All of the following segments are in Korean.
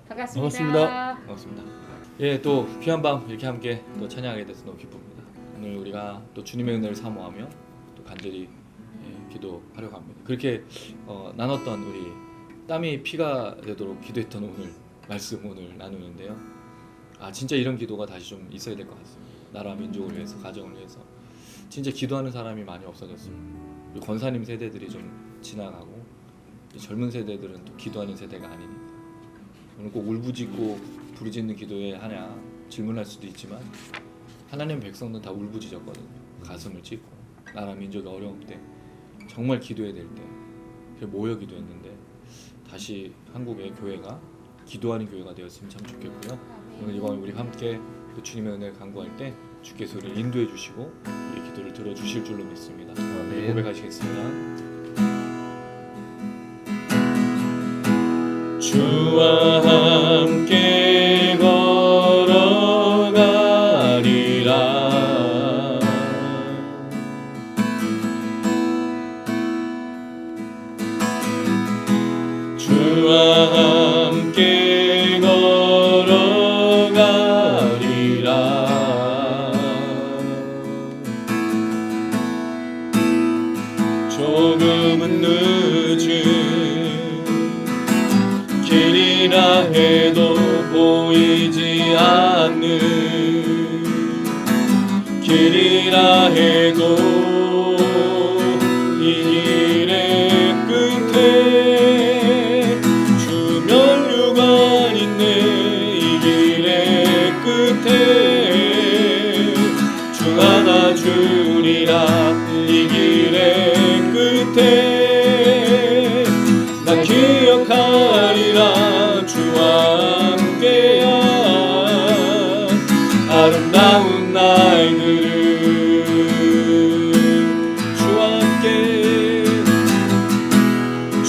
반갑습니다. 반갑습니다. 예, 또 귀한 밤 이렇게 함께 또 찬양하게 돼서 너무 기쁩니다. 오늘 우리가 또 주님의 은혜를 사모하며 또 간절히 기도하려고 합니다. 그렇게 나눴던 우리 땀이 피가 되도록 기도했던 오늘 말씀 오늘 나누는데요. 진짜 이런 기도가 다시 좀 있어야 될 것 같습니다. 나라 민족을 위해서, 가정을 위해서 진짜 기도하는 사람이 많이 없어졌습니다. 권사님 세대들이 좀 지나가고 젊은 세대들은 또 기도하는 세대가 아니니까 오늘 꼭 울부짖고 부르짖는 기도에 하냐 질문할 수도 있지만 하나님 백성들은 다 울부짖었거든요. 가슴을 찢고 나라 민족이 어려움 때 정말 기도해야 될 때 모여 기도했는데 다시 한국의 교회가 기도하는 교회가 되었으면 참 좋겠고요. 오늘 이번 우리 함께 또 주님의 은혜를 간구할 때 주께서 우리를 인도해 주시고 우리 기도를 들어주실 줄로 믿습니다. 고백하시겠습니다. 주와 함께 걸어가리라. 주와 함께 걸어가리라. 조금은 늦은 길이라 해도 보이지 않는 길이라 해도 이 길의 끝에 주면류관 있네. 이 길의 끝에 주 하나 주리라. 이 길의 끝에 난 기억하리라. 주와 함께한 아름다운 날들을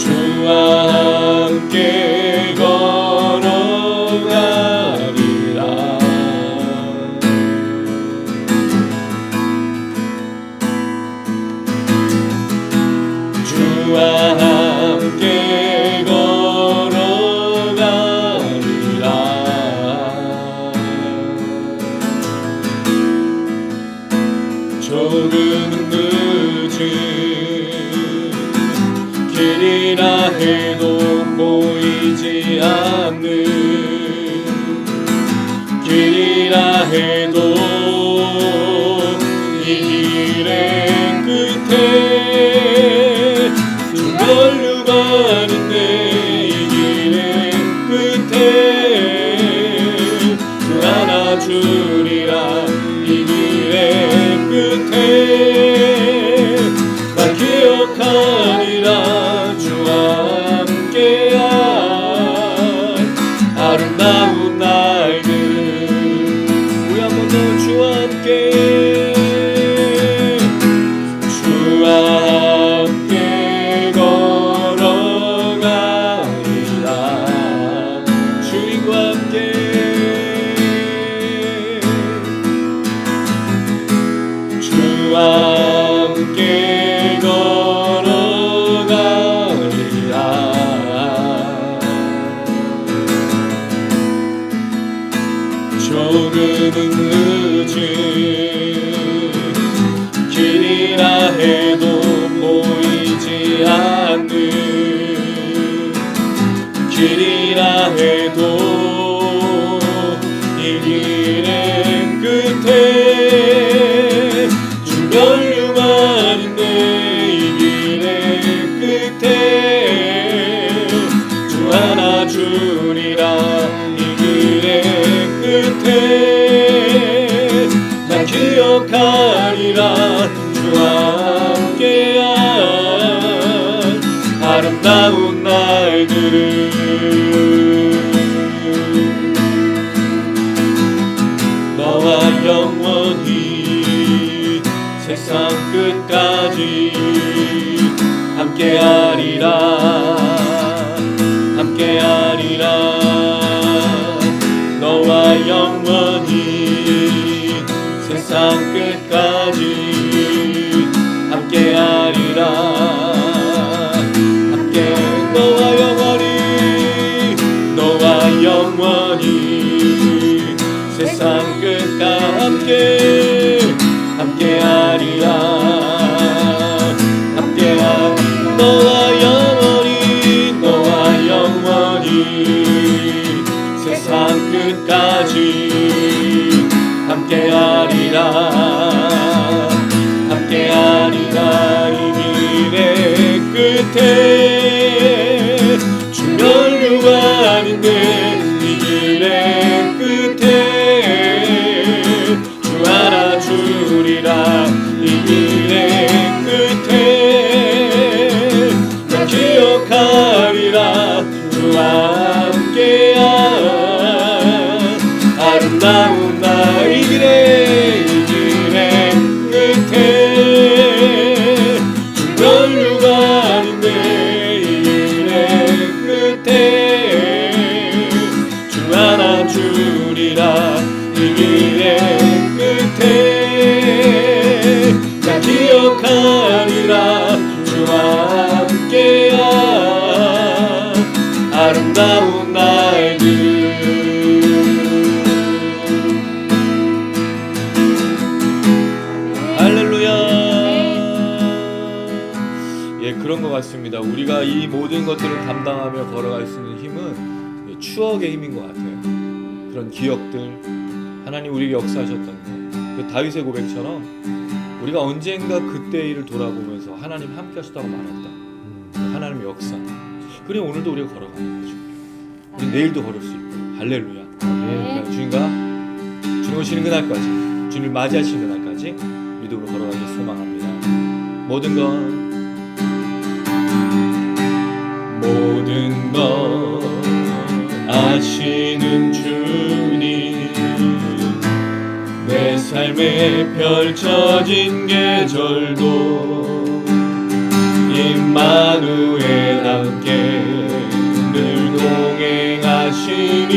주와 함께 걸어가리라. 주와 함께 조금은 늦은 길이라 해도 보이지 않는 길이라 해도 이 길의 끝에 주변류관 있네. 이 길의 끝에 주 하나 주리라. 이 길의 끝에 난 기억하리라. 주와 함께한 아름다운 날들. 우리 한 번 더 주와 함께 걸어가리라. 주님과 함께 주와 함께 걸어가리라. 조금은 늦은 길이라 해도 보이지 않는 길이라 해도 이 길의 끝에 주변류관 있네. 이 길의 끝에 주 하나 주리라. 이 길의 끝에 난 기억하리라. 주와 함께한 아름다운 날들을 너와 영원히 세상 끝까지 함께하리라. 함께하리라. 너와 영원히 세상 끝까지 함께하리라 너와 영원히 세상 끝까지 함께하리라 이 길의 끝에 주면류가 아닌데 이 길의 끝에 주 알아주리라 이 길의 끝에 난 기억하리라 주와 함께한 아름다운 나의 길의 끝에 주면류가 아닌데 이 길의 끝에 주 안아주리라 이 길의 끝에 난 기억하리라 주와 함께한 아름다운 나의 길. 할렐루야. 예, 그런 것 같습니다. 우리가 이 모든 것들을 감당하며 걸어갈 수 있는 힘은 추억의 힘인 것 같아요. 그런 기억들, 하나님 우리에게 역사하셨던 것, 그 다윗의 고백처럼 우리가 언젠가 그때의 일을 돌아보면서 하나님 함께 하셨다고 말했다. 하나님의 역사. 그래 오늘도 우리가 걸어가는 거죠. 우리 내일도 걸을 수 있고. 할렐루야. 그러니까 주님 오시는 그날까지, 주님을 맞이하시는 그날까지 믿음으로 걸어가길 소망합니다. 모든 것 아시는 주님, 내 삶에 펼쳐진 계절도 임마누엘 함께 늘 동행하시니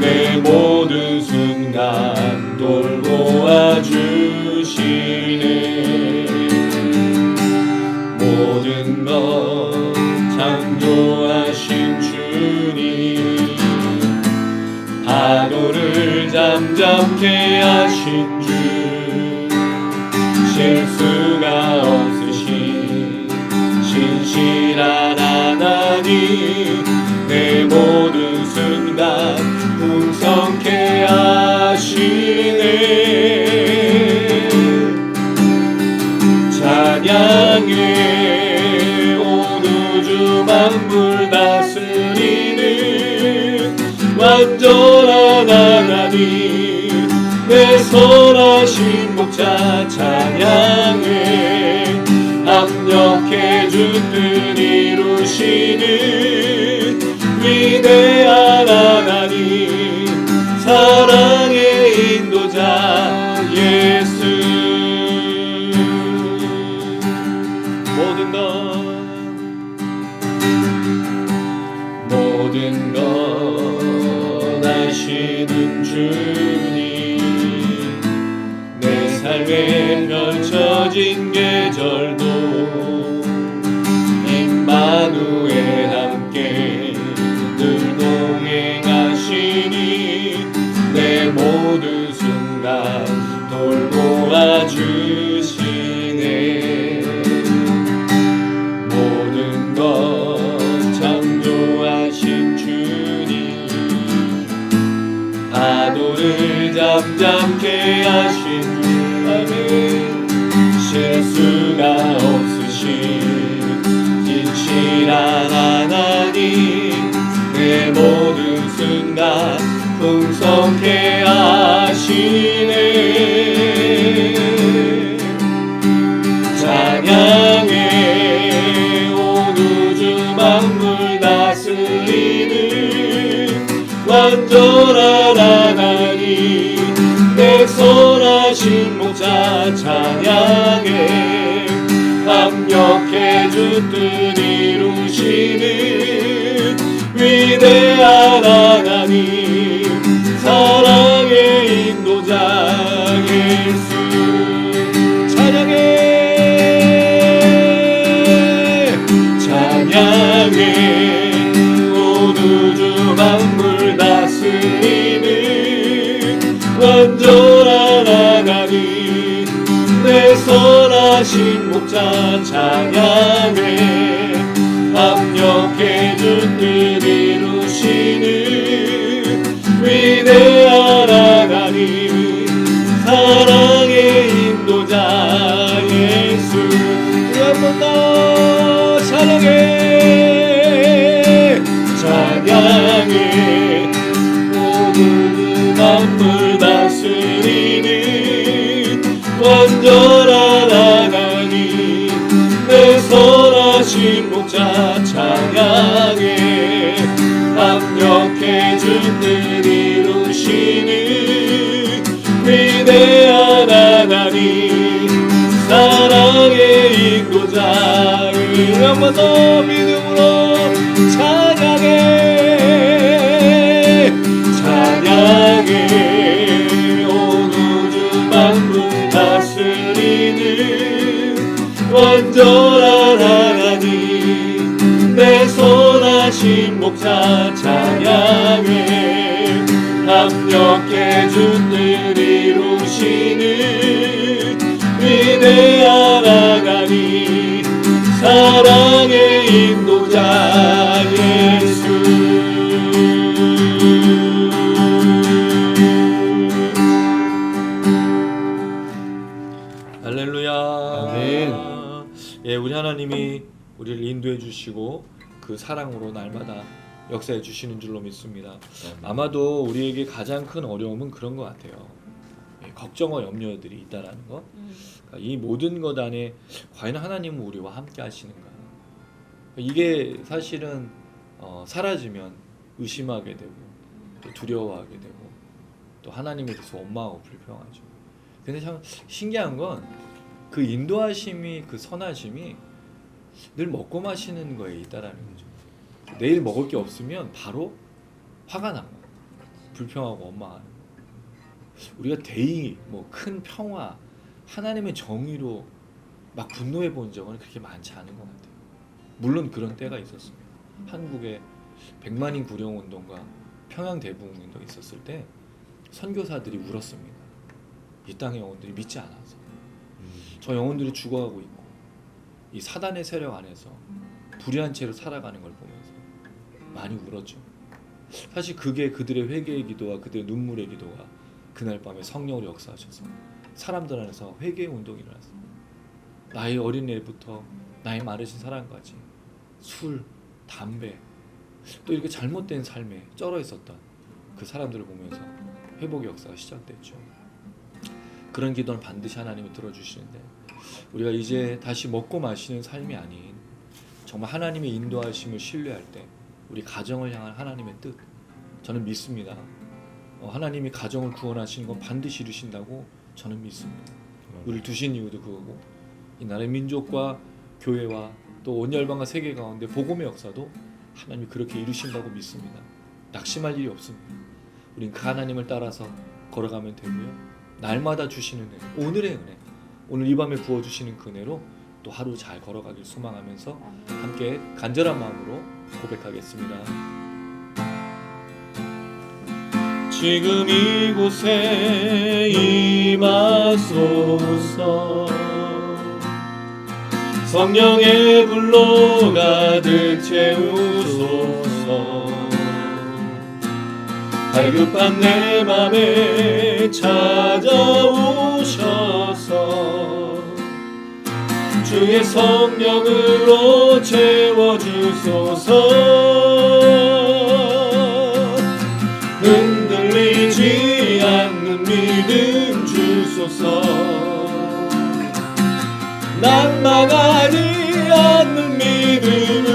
내 모든 순간 돌보아 주시네. 모든 것 창조하신 주님, 파도를 잠잠케 하신 주, 실수가 없으신 신실한 하나님, 내 모든 순간 풍성케 하시네. 찬양해 온 우주 만물 다스리는 완전한 하나님, 내 선하신 목자 찬양해. 합력해 주 뜻 이루시는 위대한 하나님, 사랑의 인도자 예수. 모든 것 아시는 주님, 내 삶에 펼쳐진 계절도 임마누엘 함께 늘 동행하시니 내 모든 순간 돌보아 주시네. 모든 것 창조하신 주님, 파도를 잠잠케 하신 주, 실수가 없으신 진실한 하나님, 내 모든 순간 풍성케 하시네. 찬양해 온 우주 만물 다스리는 완전한 하나님, 내 선하신 목자 찬양해. 합력해 주 뜻 이루시는 위대한 하나님, 사랑의 인도자 예수. 찬양해 온 우주 만물 다스리는 완전한 선하신 목자 찬양해 합력해준 일 이루시는 위대한 하나님 사랑의 인도자 예수 한 번 더 찬양해 찬양해 모든 만물 다스리는 완전한 하나님 내 선하신 목자 찬양해 합력해준 일 이루시는 위대한 하나님 사랑의 인도자 한 번 더 믿음으로 찬양해 찬양해 온 우주 만물 다스리는 완전한 하나님 내 선하신 목자 찬양해 합력해준 일 이루시는 위대한 하나님 사랑의 인도자 예수 할렐루야 아멘. 예, 우리 하나님이 우리를 인도해 주시고 그 사랑으로 날마다 역사해 주시는 줄로 믿습니다. 아마도 우리에게 가장 큰 어려움은 그런 것 같아요. 예, 걱정과 염려들이 있다라는 것. 그러니까 이 모든 것 안에 과연 하나님은 우리와 함께 하시는가? 이게 사실은 사라지면 의심하게 되고 또 두려워하게 되고 또 하나님에 대해서 원망하고 불평하죠. 근데 참 신기한 건 그 인도하심이 그 선하심이 늘 먹고 마시는 거에 있다라는 거죠. 내일 먹을 게 없으면 바로 화가 나고 불평하고 원망하는 거. 우리가 대의 뭐 큰 평화 하나님의 정의로 막 분노해 본 적은 그렇게 많지 않은 것 같아요. 물론 그런 때가 있었습니다. 한국에 100만인 구령운동과 평양대북운동이 있었을 때 선교사들이 울었습니다. 이 땅의 영혼들이 믿지 않아서 저 영혼들이 죽어가고 있고 이 사단의 세력 안에서 불의한 채로 살아가는 걸 보면서 많이 울었죠. 사실 그게 그들의 회개의 기도와 그들의 눈물의 기도가 그날 밤에 성령으로 역사하셔서 사람들 안에서 회개의 운동이 일어났어요. 나의 어린애부터 나의 마르신 사랑까지 술, 담배 또 이렇게 잘못된 삶에 쩔어 있었던 그 사람들을 보면서 회복의 역사가 시작됐죠. 그런 기도는 반드시 하나님이 들어주시는데 우리가 이제 다시 먹고 마시는 삶이 아닌 정말 하나님의 인도하심을 신뢰할 때 우리 가정을 향한 하나님의 뜻 저는 믿습니다. 하나님이 가정을 구원하시는 건 반드시 이루신다고 저는 믿습니다. 우리를 두신 이유도 그거고 이 나라의 민족과 교회와 또 온 열방과 세계 가운데 복음의 역사도 하나님이 그렇게 이루신다고 믿습니다. 낙심할 일이 없습니다. 우린 그 하나님을 따라서 걸어가면 되고요. 날마다 주시는 은혜, 오늘의 은혜, 오늘 이 밤에 부어주시는 그 은혜로 또 하루 잘 걸어가길 소망하면서 함께 간절한 마음으로 고백하겠습니다. 지금 이곳에 임하소서 성령의 불로 가득 채우소서 갈급한 내 맘에 찾아오셔서 주의 성령으로 채워주소서 흔들리지 않는 믿음 주소서 낙망하지 않는 믿음을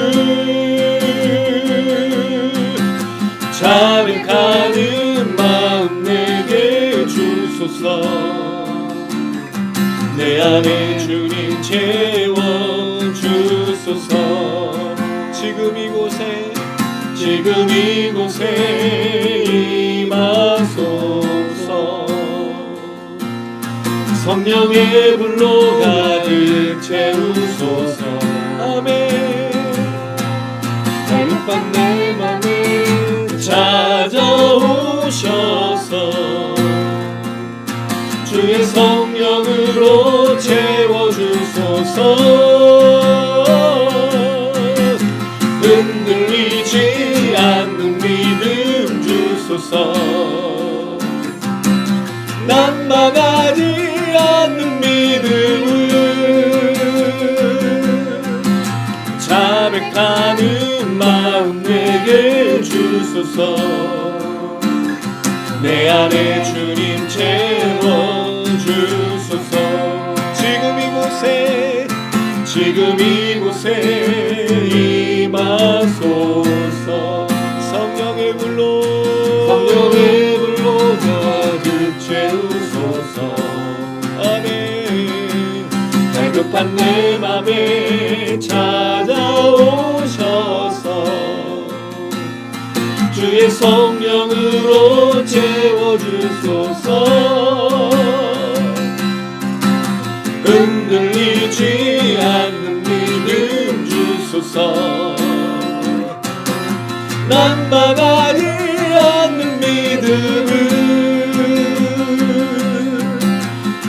자백하는 마음 내게 주소서 내 안에 주님 채워주소서 지금 이곳에 임하소서 성령의 불로 가득 채우소서 아멘 갈급한 내 맘을 찾아오셔서 주의 성령으로 채워 흔들리지 않는 믿음 주소서. 난망하지 않는 믿음을 자백하는 마음 내게 주소서. 내 안에 주님 채워주소서. 지금 이곳에 임하소서. 성령의 불로 가득 채우소서. 아멘. 갈급한 내 맘에 찾아오셔서 주의 성령으로 채워주소서. 흔들리지 않는 믿음 주소서. 난망하지 않는 믿음을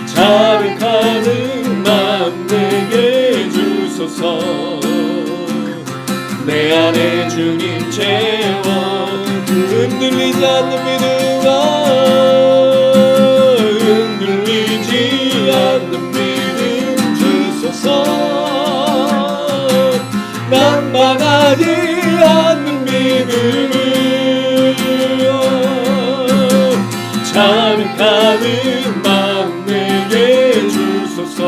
자백하는 마음 내게 주소서. 내 안에 주님 채워. 흔들리지 않는 믿음아, 흔들리지 않는 믿음 주소서. 난망하지 않는 믿음을 자백하는 마음 내게 주소서.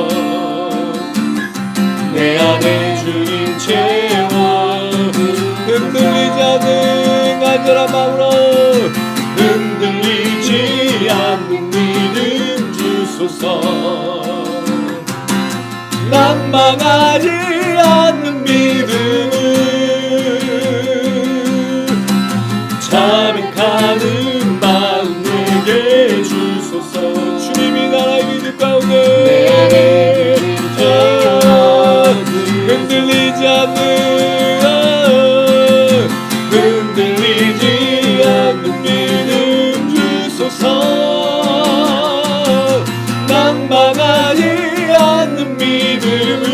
내 안에 주님 채워. 흔들리지 않는 간절한 마음으로 흔들리지 않는 믿음 주소서. 난망하지 않는 믿음을 자백하는 마음 내게 주소서. 주님이 나라의 믿음 가운데 흔들리지 않는 믿음 주소서. 난망하지 않는 믿음을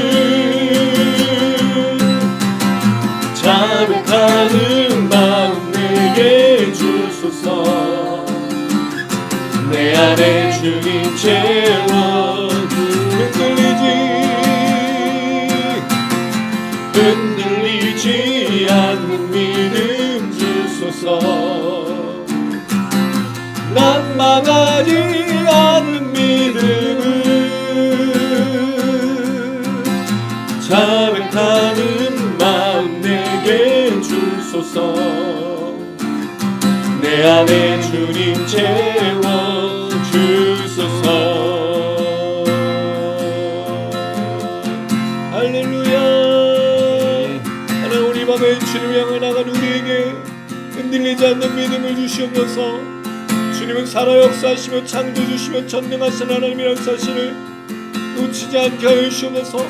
자백하는 마음 내게 주소서. 내 안에 주님 채워. 흔들리지 않는 믿음 주소서. 난망하지 않는 믿음을 자백하는 마음 내게 주소서. 내 안에 주님 채워 주소서. 할렐루야. 하나님, 우리 밤에 주님을 향해 나간 우리에게 흔들리지 않는 믿음을 주시옵소서. 주님은 살아 역사하시며 창조주시며 전능하신 하나님이라는 사실을 놓치지 않게 하여 주시옵소서.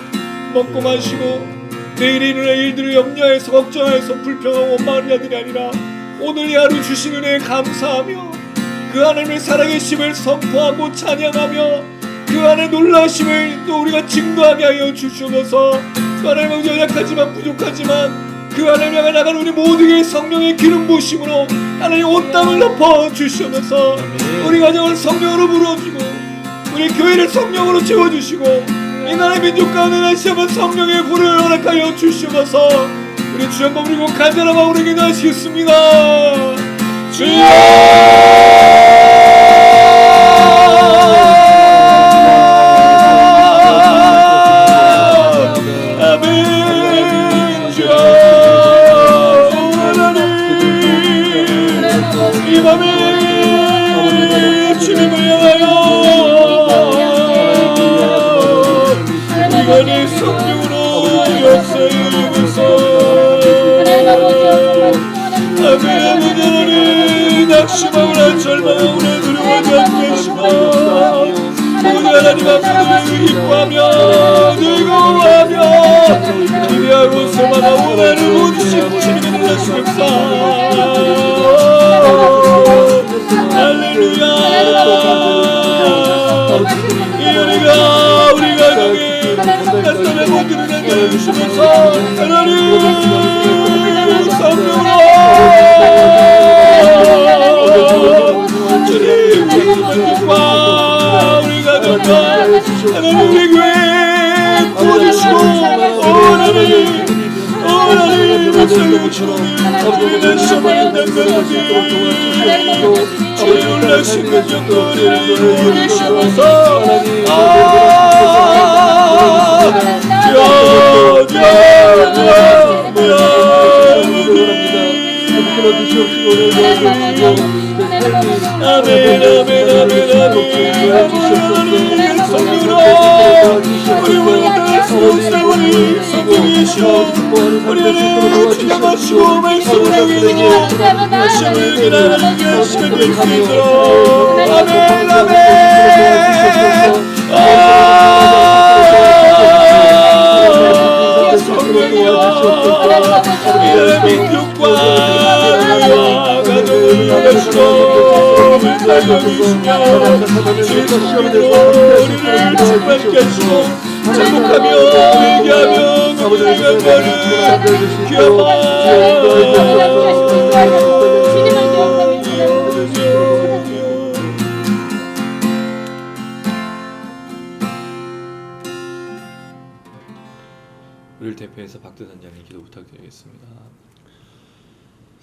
먹고 마시고 내일의 일어날 일들을 염려해서 걱정해서 불평하고 원망하는 자들이 아니라 오늘 이 하루 주신 은혜에 감사하며 그 하나님의 살아계심을 선포하고 찬양하며 그 안에 놀라심을 또 우리가 증거하게 하여 주시옵소서. 그 하나님은 연약하지만 부족하지만 그 하나님 향해 나간 우리 모두에게 성령의 기름 부으심으로 하나님 온 땅을 덮어 주시옵소서. 우리 가정을 성령으로 불어주고 우리 교회를 성령으로 채워주시고 이 나라의 민족 가운데 다시 한번 성령의 불을 허락하여 주시옵소서. 우리 주 한번 부르고 간절한 마음으로 기도하시겠습니다. 주여! 이 밤에 주님을 향하여 우리가 내 성령으로 역사해 주소서. 아멘. 아버지, 낙심하거나 절망하거나 두려워하지 않게 하시고 모두 하나님 앞에 기뻐하며 즐거워하며 기대하고 소망하고 원하는 모든 주님의 놀라시옵소서. 할렐루야. 우리 가정에 낯선 모든 은혜를 주시면서 하나님 성령으로 주님 기쁨과 우리 가정과 하나님 우리 교회 부어주시고 하나님 살려주시고 우리는 시험받는 멜로디 주의 놀라신 것정도를 이루시면서 아멘 아멘 아멘 아멘 성령으로 우리 모든 성령이 성령이시오 우리를 주장하시고 말씀을 하기로 말씀을 그나라는 시간 될 수 있도록 아멘 아멘 성령이여 우리의 민족과 가정을 하시고 살려주시며 주님으로 우리를 충만케 하시고 행복하며 회개하며 그들의 영광을 귀하마 우리를 대표해서 박대 단장님 기도 부탁드리겠습니다.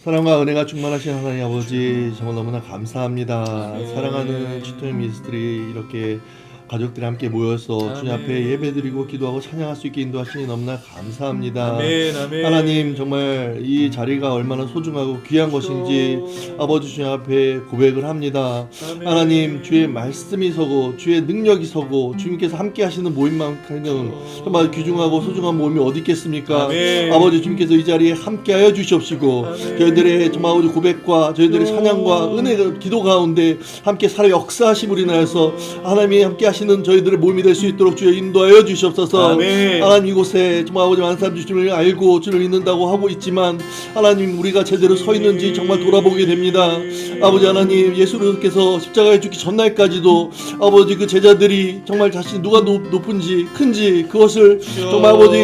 사랑과 은혜가 충만하신 하나님 아버지 정말 너무나 감사합니다. 사랑하는 치토인 미스트리 이렇게 가족들이 함께 모여서 주님 앞에 예배드리고 기도하고 찬양할 수 있게 인도하시니 너무나 감사합니다. 아멘, 아멘. 하나님 정말 이 자리가 얼마나 소중하고 귀한 것인지 아버지 주님 앞에 고백을 합니다. 아멘. 하나님 주의 말씀이 서고 주의 능력이 서고 주님께서 함께 하시는 모임만큼은 정말 귀중하고 소중한 모임이 어디 있겠습니까? 아멘. 아버지 주님께서 이 자리에 함께하여 주시옵시고 아멘. 저희들의 정말 아버지 고백과 저희들의 찬양과 은혜가 기도 가운데 함께 살아 역사하심으로 인하여서 하나님이 함께 하시는 저희들의 모임이 될 수 있도록 주여 인도하여 주시옵소서. 아멘. 하나님 이곳에 정말 아버지 많은 사람들이 주님을 알고 주를 믿는다고 하고 있지만 하나님 우리가 제대로 서 있는지 정말 돌아보게 됩니다. 아버지 하나님 예수님께서 십자가에 죽기 전날까지도 아버지 그 제자들이 정말 자신 누가 높은지 큰지 그것을 정말 아버지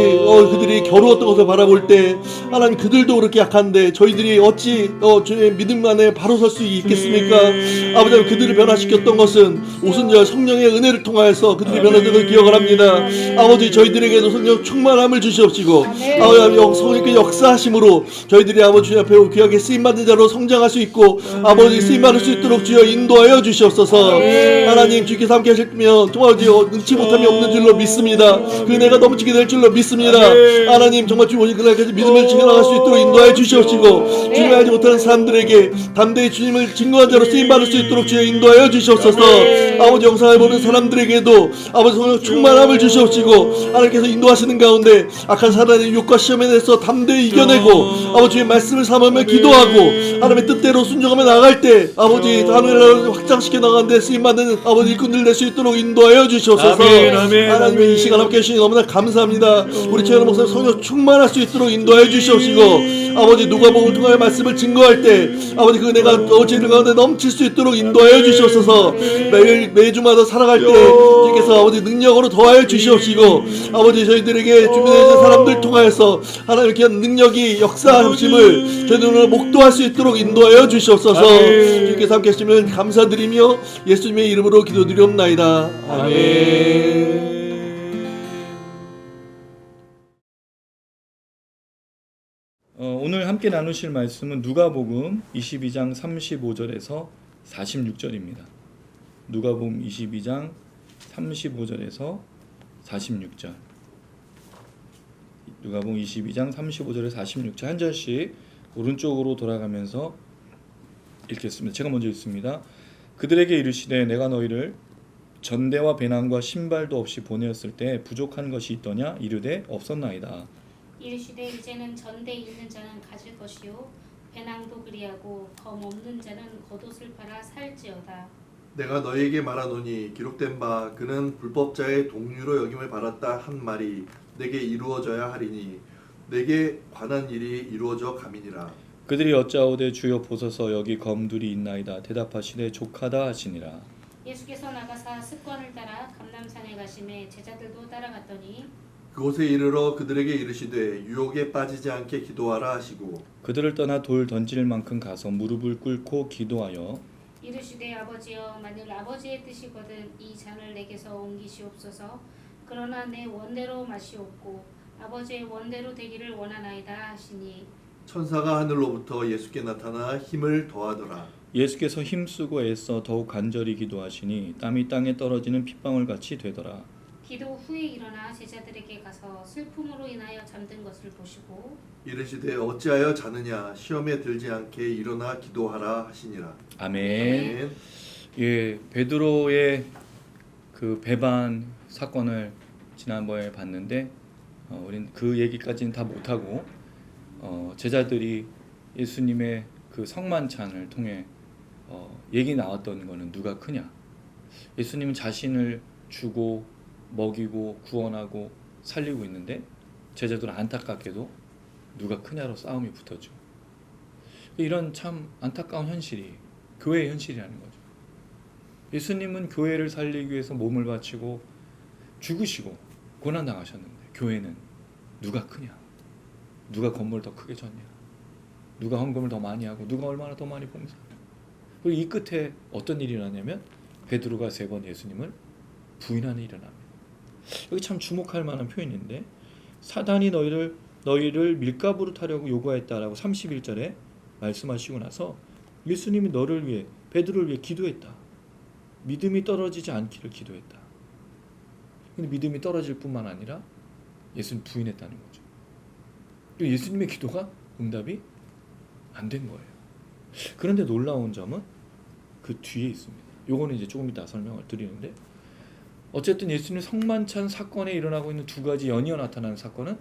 그들이 겨루었던 것을 바라볼 때 하나님 그들도 그렇게 약한데 저희들이 어찌 주의 믿음 안에 바로 설 수 있겠습니까? 아버지 하나님 그들을 변화시켰던 것은 오순절 성령의 은혜를 통하여서 그들이 변화된 걸 기억을 합니다. 아버지 저희들에게도 성령 충만함을 주시옵시고 아버지 성령께 역사하심으로 저희들이 아버지 주님 앞에 귀하게 쓰임받는 자로 성장할 수 있고 아버지 쓰임받을 수 있도록 주여 인도하여 주시옵소서. 하나님 주께서 함께 하셨으면 정말 능치 못함이 없는 줄로 믿습니다. 그 은혜가 넘치게 될 줄로 믿습니다. 하나님 정말 주 오실 그날까지 믿음을 지켜나갈 수 있도록 인도하여 주시옵시고 주님을 알지 못하는 사람들에게 담대히 주님을 증거한 자로 쓰임받을 수 있도록 주여 인도하여 주시옵소서. 아버지 영상을 보는 사람들에게도 아버지 성령 충만함을 주시옵시고 하나님께서 인도하시는 가운데 악한 사단의 유혹과 시험에 대해서 담대히 이겨내고 아버지 주의 말씀을 삼으며 기도하고 하나님의 뜻대로 순종하며 나갈 때 아버지 하늘을 확장시켜 나가는데 쓰임받는 아버지 일꾼들 될 수 있도록 인도하여 주시옵소서. 아멘, 아멘, 하나님의 아멘. 이 시간 함께 해주시니 너무나 감사합니다. 우리 최현우 목사님 성령 충만할 수 있도록 인도하여 주시옵시고 아버지 누가복음을 통하여 말씀을 증거할 때 아버지 그 은혜가 어제들 가운데 넘칠 수 있도록 인도하여 주시옵소서. 매주마다 살아갈 때 주께서 아버지 능력으로 더하여 주시옵시고 아버지 저희들에게 주변에 있는 사람들 통하여서 하나님의 귀한 능력이 역사하심을 저희들로 목도할 수 있도록 인도하여 주시옵소서. 주께서 함께 하시면 감사드리며 예수님의 이름으로 기도드리옵나이다. 아멘. 오늘 함께 나누실 말씀은 누가복음 22장 35절에서 46절입니다. 누가복음 22장 35절에서 46절. 누가복음 22장 35절에서 46절 한 절씩 오른쪽으로 돌아가면서 읽겠습니다. 제가 먼저 읽습니다. 그들에게 이르시되 내가 너희를 전대와 배낭과 신발도 없이 보내었을 때 부족한 것이 있더냐 이르되 없었나이다. 이르시되 이제는 전대 있는 자는 가질 것이요 배낭도 그리하고 검 없는 자는 겉옷을 팔아 살지어다. 내가 너희에게 말하노니 기록된 바 그는 불법자의 동류로 여김을 받았다 한 말이 내게 이루어져야 하리니 내게 관한 일이 이루어져 가미니라. 그들이 여짜오되 주여 보소서 여기 검둘이 있나이다. 대답하시되 족하다 하시니라. 예수께서 나가사 습관을 따라 감람산에 가심에 제자들도 따라갔더니 그곳에 이르러 그들에게 이르시되 유혹에 빠지지 않게 기도하라 하시고 그들을 떠나 돌 던질 만큼 가서 무릎을 꿇고 기도하여 이르시되 아버지여 만일 아버지의 뜻이거든 이 잔을 내게서 옮기시옵소서. 그러나 내 원대로 마시옵고 아버지의 원대로 되기를 원하나이다 하시니 천사가 하늘로부터 예수께 나타나 힘을 더하더라. 예수께서 힘쓰고 애써 더욱 간절히 기도하시니 땀이 땅에 떨어지는 핏방울 같이 되더라. 기도 후에 일어나 제자들에게 가서 슬픔으로 인하여 잠든 것을 보시고 이르시되 어찌하여 자느냐 시험에 들지 않게 일어나 기도하라 하시니라. 아멘. 아멘. 예, 베드로의 그 배반 사건을 지난번에 봤는데 우린 그 얘기까지는 다 못하고 제자들이 예수님의 그 성만찬을 통해 얘기 나왔던 거는 누가 크냐. 예수님은 자신을 주고 먹이고 구원하고 살리고 있는데 제자들은 안타깝게도 누가 크냐로 싸움이 붙었죠. 이런 참 안타까운 현실이 교회의 현실이라는 거죠. 예수님은 교회를 살리기 위해서 몸을 바치고 죽으시고 고난당하셨는데 교회는 누가 크냐, 누가 건물 더 크게 졌냐, 누가 헌금을 더 많이 하고 누가 얼마나 더 많이 봉사하냐. 그리고 이 끝에 어떤 일이 일어나냐면 베드로가 3번 예수님을 부인하는 일이 일어납니다. 여기 참 주목할 만한 표현인데 사단이 너희를 밀가부로 타려고 요구했다라고 31절에 말씀하시고 나서 예수님이 너를 위해 베드로를 위해 기도했다. 믿음이 떨어지지 않기를 기도했다. 근데 믿음이 떨어질 뿐만 아니라 예수님 부인했다는 거죠. 예수님의 기도가 응답이 안 된 거예요. 그런데 놀라운 점은 그 뒤에 있습니다. 요거는 이제 조금 이따 설명을 드리는데 어쨌든 예수님 성만찬 사건에 일어나고 있는 두 가지 연이어 나타나는 사건은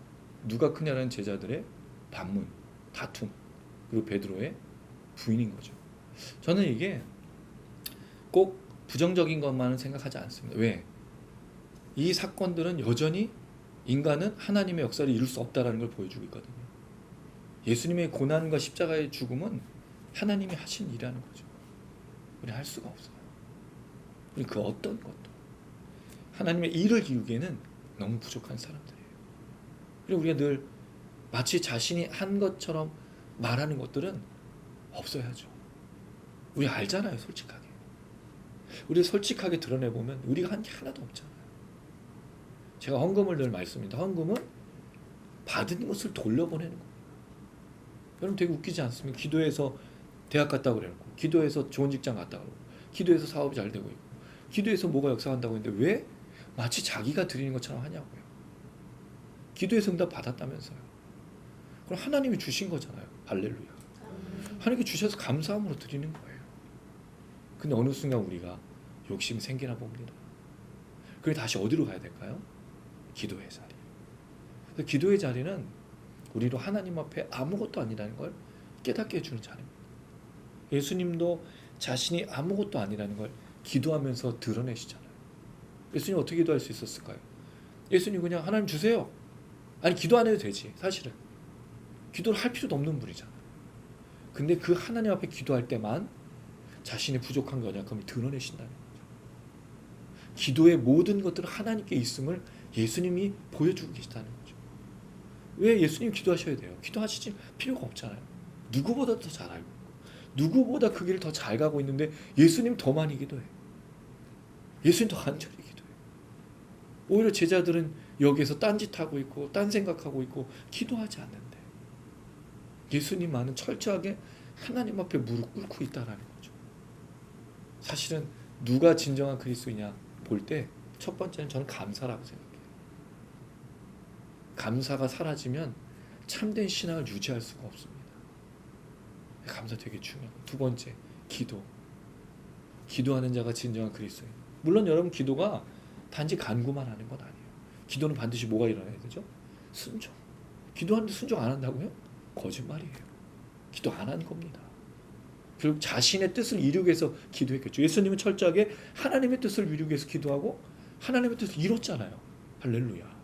누가 크냐는 제자들의 반문, 다툼, 그리고 베드로의 부인인 거죠. 저는 이게 꼭 부정적인 것만은 생각하지 않습니다. 왜? 이 사건들은 여전히 인간은 하나님의 역사를 이룰 수 없다는 걸 보여주고 있거든요. 예수님의 고난과 십자가의 죽음은 하나님이 하신 일이라는 거죠. 우리 할 수가 없어요. 우리 그 어떤 것도 하나님의 일을 이루기에는 너무 부족한 사람들이에요. 그리고 우리가 늘 마치 자신이 한 것처럼 말하는 것들은 없어야죠. 우리 알잖아요, 솔직하게. 우리 솔직하게 드러내보면 우리가 한 게 하나도 없잖아요. 제가 헌금을 늘 말씀드립니다. 헌금은 받은 것을 돌려보내는 거예요. 여러분 되게 웃기지 않습니까? 기도해서 대학 갔다고 그래놓고 기도해서 좋은 직장 갔다고 그러고 기도해서 사업이 잘 되고 있고 기도해서 뭐가 역사한다고 했는데 왜 마치 자기가 드리는 것처럼 하냐고요. 기도해서 응답 받았다면서요. 그럼 하나님이 주신 거잖아요. 할렐루야. 하나님께 주셔서 감사함으로 드리는 거예요. 근데 어느 순간 우리가 욕심이 생기나 봅니다. 그래서 다시 어디로 가야 될까요? 기도의 자리. 기도의 자리는 우리로 하나님 앞에 아무것도 아니라는 걸 깨닫게 해주는 자리입니다. 예수님도 자신이 아무것도 아니라는 걸 기도하면서 드러내시잖아요. 예수님 어떻게 기도할 수 있었을까요? 예수님 그냥 하나님 주세요. 아니 기도 안 해도 되지. 사실은 기도를 할 필요도 없는 분이잖아요. 근데 그 하나님 앞에 기도할 때만 자신의 부족한 연약함을 드러내신다는 거죠. 기도의 모든 것들은 하나님께 있음을 예수님이 보여주고 계시다는 거죠. 왜 예수님 기도하셔야 돼요? 기도하시지 필요가 없잖아요. 누구보다 더 잘 알고 누구보다 그 길을 더 잘 가고 있는데 예수님 더 많이 기도해. 예수님 더 간절히 기도해. 오히려 제자들은 여기에서 딴짓하고 있고 딴 생각하고 있고 기도하지 않는데 예수님만은 철저하게 하나님 앞에 무릎 꿇고 있다라는 거죠. 사실은 누가 진정한 그리스도이냐 볼 때 첫 번째는 저는 감사라고 생각해요. 감사가 사라지면 참된 신앙을 유지할 수가 없습니다. 감사 되게 중요하고 두 번째 기도. 기도하는 자가 진정한 그리스도인. 물론 여러분 기도가 단지 간구만 하는 건 아니에요. 기도는 반드시 뭐가 일어나야 되죠? 순종. 기도하는데 순종 안 한다고요? 거짓말이에요. 기도 안 한 겁니다. 결국 자신의 뜻을 이루기 위해서 기도했겠죠. 예수님은 철저하게 하나님의 뜻을 이루기 위해서 기도하고 하나님의 뜻을 이뤘잖아요. 할렐루야.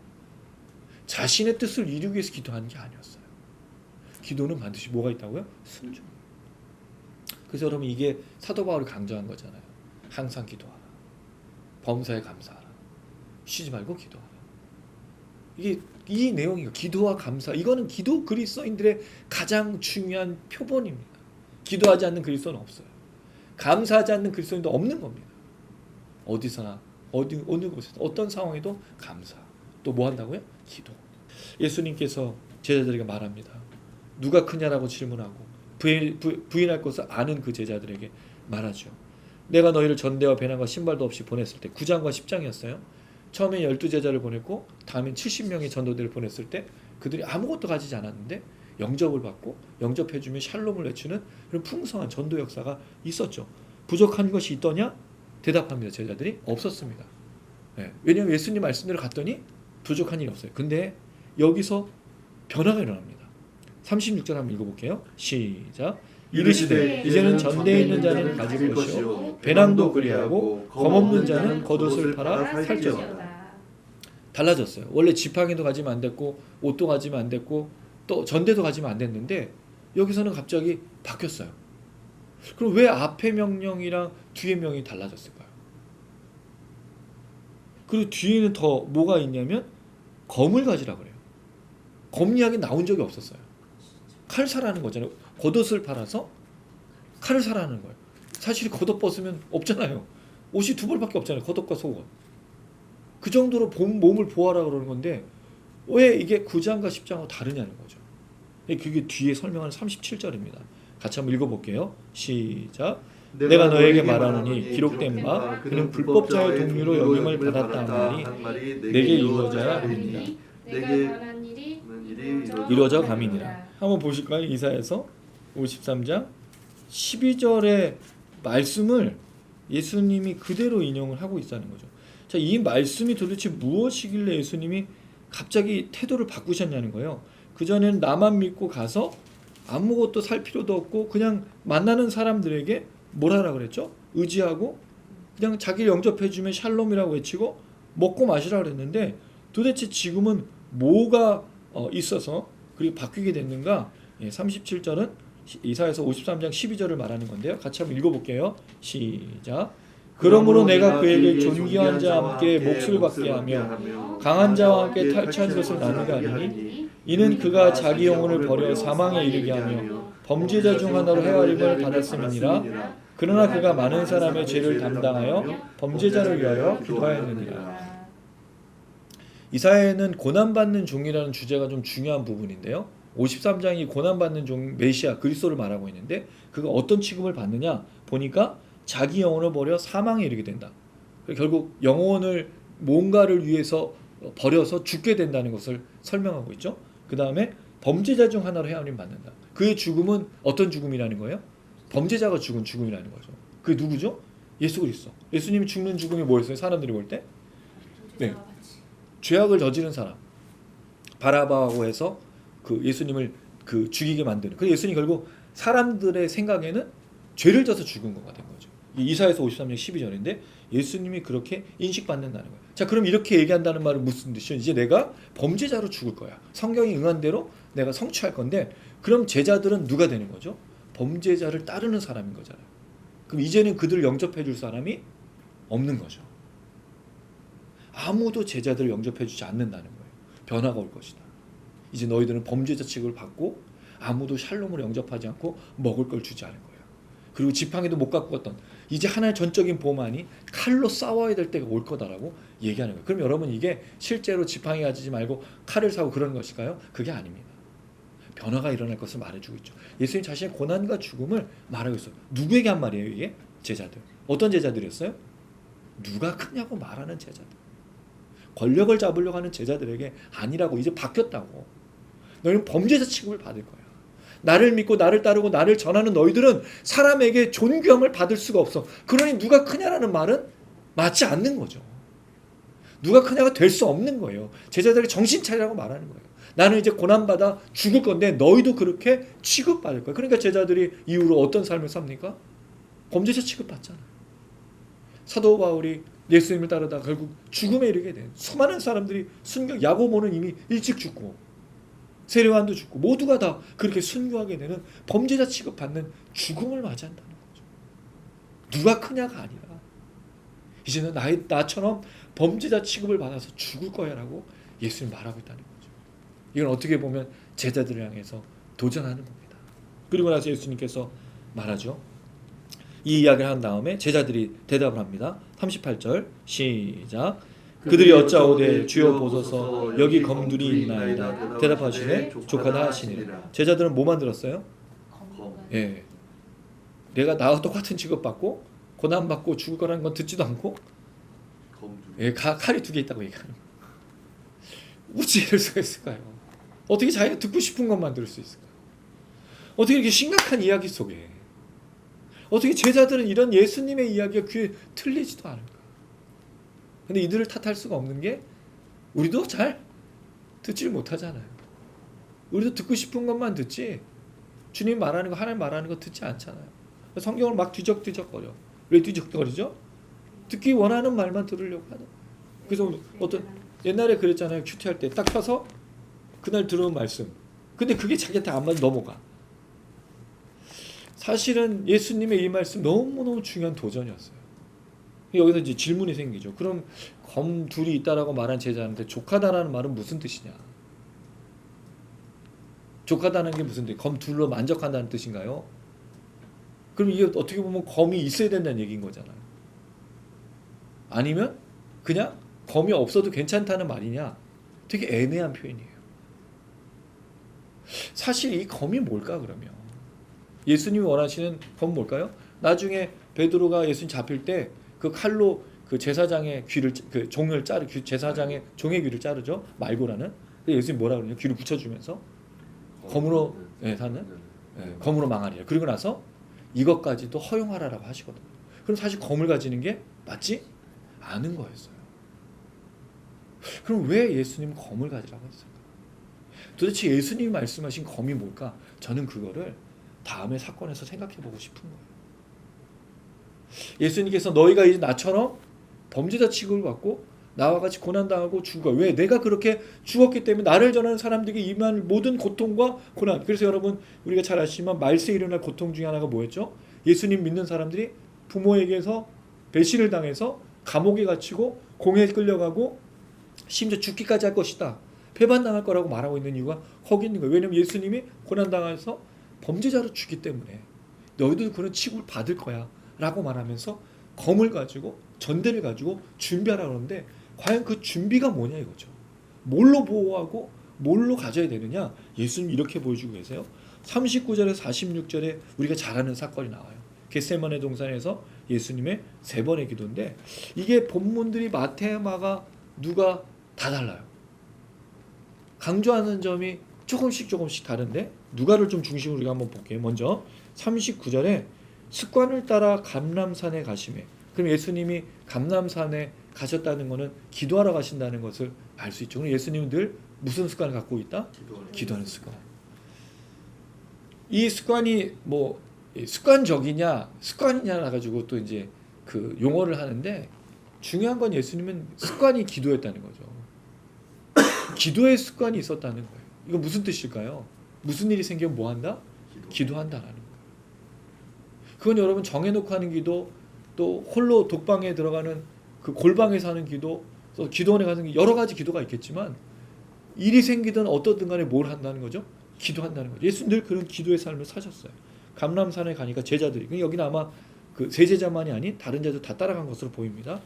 자신의 뜻을 이루기 위해서 기도하는 게 아니었어요. 기도는 반드시 뭐가 있다고요? 순종. 그래서 여러분 이게 사도 바울이 강조한 거잖아요. 항상 기도하라. 범사에 감사하라. 쉬지 말고 기도하라. 이 내용이 기도와 감사, 이거는 기도 그리스도인들의 가장 중요한 표본입니다. 기도하지 않는 그리스도는 없어요. 감사하지 않는 그리스도인도 없는 겁니다. 어디서나 어느 곳에서 어떤 상황에도 감사. 또 뭐 한다고요? 기도. 예수님께서 제자들에게 말합니다. 누가 크냐라고 질문하고 부인할 것을 아는 그 제자들에게 말하죠. 내가 너희를 전대와 배낭과 신발도 없이 보냈을 때 9장과 10장이었어요. 처음에 12제자를 보냈고 다음엔 70명의 전도들을 보냈을 때 그들이 아무것도 가지지 않았는데 영접을 받고 영접해주면 샬롬을 외치는 그런 풍성한 전도 역사가 있었죠. 부족한 것이 있더냐? 대답합니다. 제자들이 없었습니다. 네. 왜냐하면 예수님 말씀대로 갔더니 부족한 일이 없어요. 근데 여기서 변화가 일어납니다. 36절 한번 읽어볼게요. 시작. 이르시되 이제는 전대에 있는 자는 가질 것이요 배낭도 그리하고 검없는 자는 겉옷을 팔아 살지어다. 달라졌어요. 원래 지팡이도 가지면 안 됐고 옷도 가지면 안 됐고 또 전대도 가지면 안 됐는데 여기서는 갑자기 바뀌었어요. 그럼 왜 앞에 명령이랑 뒤에 명령이 달라졌을까요? 그리고 뒤에는 더 뭐가 있냐면 검을 가지라 그래요. 검 이야기 나온 적이 없었어요. 칼 사라는 거잖아요. 겉옷을 팔아서 칼을 사라는 거예요. 사실 겉옷 벗으면 없잖아요. 옷이 두 벌밖에 없잖아요. 겉옷과 속옷. 그 정도로 몸을 보호하라 그러는 건데 왜 이게 9장과 10장하고 다르냐는 거죠. 그게 뒤에 설명하는 37절입니다. 같이 한번 읽어볼게요. 시작. 내가 너에게 말하노니 기록된 바 그는 불법자의 동료로 여김을 받았다 하니 내게 이루어져야 합니다. 내게 관한 일이 이루어져 감이니라. 한번 보실까요? 이사야서 53장 12절의 말씀을 예수님이 그대로 인용을 하고 있다는 거죠. 자, 이 말씀이 도대체 무엇이길래 예수님이 갑자기 태도를 바꾸셨냐는 거예요. 그전에는 나만 믿고 가서 아무것도 살 필요도 없고 그냥 만나는 사람들에게 뭐라라 그랬죠? 의지하고 그냥 자기를 영접해주면 샬롬이라고 외치고 먹고 마시라 그랬는데 도대체 지금은 뭐가 있어서 그리고 바뀌게 됐는가? 37절은 이사야서 53장 12절을 말하는 건데요. 같이 한번 읽어볼게요. 시작. 그러므로 내가 그에게 존귀한 자와 함께 몫을 받게 하며 강한 자와 함께 탈취한 것을 나누게 하리니 이는 그가 자기 영혼을 버려 사망에 이르게 하며 범죄자 중 하나로 헤아림을 받았음이니라. 그러나 그가 많은 사람의 죄를 담당하여 범죄자를 위하여 기도하였느니라. 이사야는 고난받는 종이라는 주제가 좀 중요한 부분인데요. 53장이 고난받는 종 메시아 그리스도를 말하고 있는데 그가 어떤 취급을 받느냐 보니까 자기 영혼을 버려 사망에 이르게 된다. 결국 영혼을 뭔가를 위해서 버려서 죽게 된다는 것을 설명하고 있죠. 그 다음에 범죄자 중 하나로 헤아림 받는다. 그의 죽음은 어떤 죽음이라는 거예요? 범죄자가 죽은 죽음이라는 거죠. 그게 누구죠? 예수 그리스도. 예수님이 죽는 죽음이 뭐였어요? 사람들이 볼 때? 네. 죄악을 저지른 사람. 바라바하고 해서 그 예수님을 그 죽이게 만드는. 그 예수님 결국 사람들의 생각에는 죄를 져서 죽은 거가 된 거죠. 이사야서 53장 12절인데 예수님이 그렇게 인식받는다는 거예요. 자, 그럼 이렇게 얘기한다는 말은 무슨 뜻이죠? 이제 내가 범죄자로 죽을 거야. 성경이 응한 대로 내가 성취할 건데 그럼 제자들은 누가 되는 거죠? 범죄자를 따르는 사람인 거잖아요. 그럼 이제는 그들을 영접해 줄 사람이 없는 거죠. 아무도 제자들을 영접해 주지 않는다는 거예요. 변화가 올 것이다. 이제 너희들은 범죄자 취급을 받고 아무도 샬롬을 영접하지 않고 먹을 걸 주지 않을 거예요. 그리고 지팡이도 못 갖고 갔던 이제 하나의 전적인 보험안이 칼로 싸워야 될 때가 올 거다라고 얘기하는 거예요. 그럼 여러분 이게 실제로 지팡이 가지지 말고 칼을 사고 그런 것일까요? 그게 아닙니다. 변화가 일어날 것을 말해주고 있죠. 예수님 자신의 고난과 죽음을 말하고 있어요. 누구에게 한 말이에요 이게? 제자들. 어떤 제자들이었어요? 누가 크냐고 말하는 제자들. 권력을 잡으려고 하는 제자들에게 아니라고 이제 바뀌었다고. 너희는 범죄자 취급을 받을 거야. 나를 믿고 나를 따르고 나를 전하는 너희들은 사람에게 존귀함을 받을 수가 없어. 그러니 누가 크냐라는 말은 맞지 않는 거죠. 누가 크냐가 될 수 없는 거예요. 제자들에게 정신 차리라고 말하는 거예요. 나는 이제 고난받아 죽을 건데 너희도 그렇게 취급받을 거야. 그러니까 제자들이 이후로 어떤 삶을 삽니까? 범죄자 취급받잖아요. 사도 바울이 예수님을 따르다 결국 죽음에 이르게 된 수많은 사람들이 순교, 야고보는 이미 일찍 죽고 세례요한도 죽고 모두가 다 그렇게 순교하게 되는 범죄자 취급받는 죽음을 맞이한다는 거죠. 누가 크냐가 아니라 이제는 나처럼 범죄자 취급을 받아서 죽을 거야라고 예수님 말하고 있다는 거죠. 이건 어떻게 보면 제자들을 향해서 도전하는 겁니다. 그리고 나서 예수님께서 말하죠. 이 이야기를 한 다음에 제자들이 대답을 합니다. 38절 시작. 그들이 여짜오되 주여 보소서 여기 검둘이 있나이다. 대답하시되 족하다 하시니라. 제자들은 뭐만 들었어요? 예, 내가 나와 똑같은 취급받고 고난받고 죽을 거라는 건 듣지도 않고 예, 칼이 2개 있다고 얘기하는 거예요. 어찌 이럴 수가 있을까요? 어떻게 자기가 듣고 싶은 것만 들을 수 있을까요? 어떻게 이렇게 심각한 이야기 속에 어떻게 제자들은 이런 예수님의 이야기가 귀에 틀리지도 않을까? 근데 이들을 탓할 수가 없는 게 우리도 잘 듣질 못하잖아요. 우리도 듣고 싶은 것만 듣지 주님 말하는 거 하나님 말하는 거 듣지 않잖아요. 성경을 막 뒤적뒤적거려. 왜 뒤적거리죠? 듣기 원하는 말만 들으려고 하는. 그래서 어떤 옛날에 그랬잖아요. 큐티할 때 딱 펴서 그날 들은 말씀. 근데 그게 자기한테 안 맞아 넘어가. 사실은 예수님의 이 말씀 너무너무 중요한 도전이었어요. 여기서 이제 질문이 생기죠. 그럼 검 둘이 있다라고 말한 제자한테 족하다라는 말은 무슨 뜻이냐? 족하다는 게 무슨 뜻? 검 둘로 만족한다는 뜻인가요? 그럼 이게 어떻게 보면 검이 있어야 된다는 얘기인 거잖아요. 아니면 그냥 검이 없어도 괜찮다는 말이냐? 되게 애매한 표현이에요. 사실 이 검이 뭘까 그러면? 예수님이 원하시는 검은 뭘까요? 나중에 베드로가 예수님 잡힐 때 그 칼로 그 제사장의 귀를 그 종을 자르 제사장의 종의 귀를 자르죠. 말고라는. 예수님 뭐라 그러냐? 귀를 붙여주면서 검으로 사는 검으로 망하리라. 그리고 나서 이것까지도 허용하라라고 하시거든요. 그럼 사실 검을 가지는 게 맞지 않은 거였어요. 그럼 왜 예수님은 검을 가지라고 했을까? 도대체 예수님이 말씀하신 검이 뭘까? 저는 그거를 다음의 사건에서 생각해 보고 싶은 거예요. 예수님께서 너희가 이제 나처럼 범죄자 취급을 받고 나와 같이 고난당하고 죽어. 왜? 내가 그렇게 죽었기 때문에 나를 전하는 사람들에게 임한 모든 고통과 고난. 그래서 여러분 우리가 잘 아시지만 말세 일어날 고통 중에 하나가 뭐였죠? 예수님 믿는 사람들이 부모에게서 배신을 당해서 감옥에 갇히고 공회에 끌려가고 심지어 죽기까지 할 것이다. 배반당할 거라고 말하고 있는 이유가 거기 있는 거예요. 왜냐하면 예수님이 고난당해서 범죄자로 죽기 때문에 너희도 그런 취급을 받을 거야 라고 말하면서 검을 가지고 전대를 가지고 준비하라고 하는데 과연 그 준비가 뭐냐 이거죠. 뭘로 보호하고 뭘로 가져야 되느냐. 예수님 이렇게 보여주고 계세요. 39절에서 46절에 우리가 잘 아는 사건이 나와요. 겟세마네 동산에서 예수님의 3번의 기도인데 이게 본문들이 마태, 마가, 누가 다 달라요. 강조하는 점이 조금씩 다른데 누가를 좀 중심으로 우리가 한번 볼게요. 먼저 39절에 습관을 따라 감람산에 가시매. 그럼 예수님이 감람산에 가셨다는 것은 기도하러 가신다는 것을 알 수 있죠. 그럼 예수님은 늘 무슨 습관을 갖고 있다? 기도하는 습관. 이 습관이 뭐 습관적이냐 습관이냐 가지고 또 이제 그 용어를 하는데 중요한 건 예수님은 습관이 기도였다는 거죠. 기도의 습관이 있었다는 거예요. 이거 무슨 뜻일까요? 무슨 일이 생기면 뭐 한다? 기도한다라는 거예요. 그건 여러분 정해놓고 하는 기도, 또 홀로 독방에 들어가는 그 골방에서 하는 기도, 또 기도원에 가는 게 여러 가지 기도가 있겠지만 일이 생기든 어떻든 간에 뭘 한다는 거죠? 기도한다는 거죠. 예수는 늘 그런 기도의 삶을 사셨어요. 감람산에 가니까 제자들이, 여기는 아마 그 세 제자만이 아닌 다른 제자도 다 따라간 것으로 보입니다.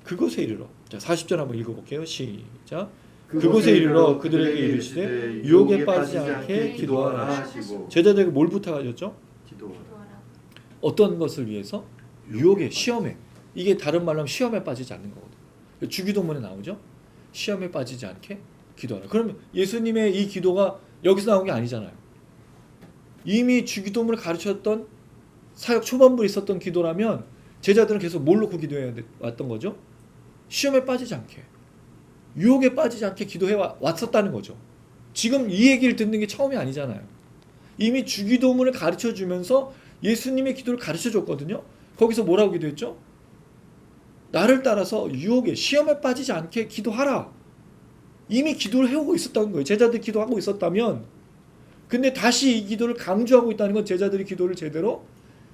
그곳에 이르러, 자 40절 한번 읽어볼게요. 시작. 그곳에 이르러 그들에게 이르시되 유혹에 빠지지 않게 기도하라. 제자들에게 뭘 부탁하셨죠? 어떤 것을 위해서? 유혹에, 시험에. 이게 다른 말로 하면 시험에 빠지지 않는 거거든요. 주기도문에 나오죠. 시험에 빠지지 않게 기도하라. 그러면 예수님의 이 기도가 여기서 나온 게 아니잖아요. 이미 주기도문을 가르쳤던 사역 초반부에 있었던 기도라면 제자들은 계속 뭘 놓고 기도해 왔던 거죠? 시험에 빠지지 않게, 유혹에 빠지지 않게 기도해 왔었다는 거죠. 지금 이 얘기를 듣는 게 처음이 아니잖아요. 이미 주기도문을 가르쳐주면서 예수님의 기도를 가르쳐줬거든요. 거기서 뭐라고 기도했죠? 나를 따라서 유혹에, 시험에 빠지지 않게 기도하라. 이미 기도를 해오고 있었다는 거예요. 제자들이 기도하고 있었다면. 근데 다시 이 기도를 강조하고 있다는 건 제자들이 기도를 제대로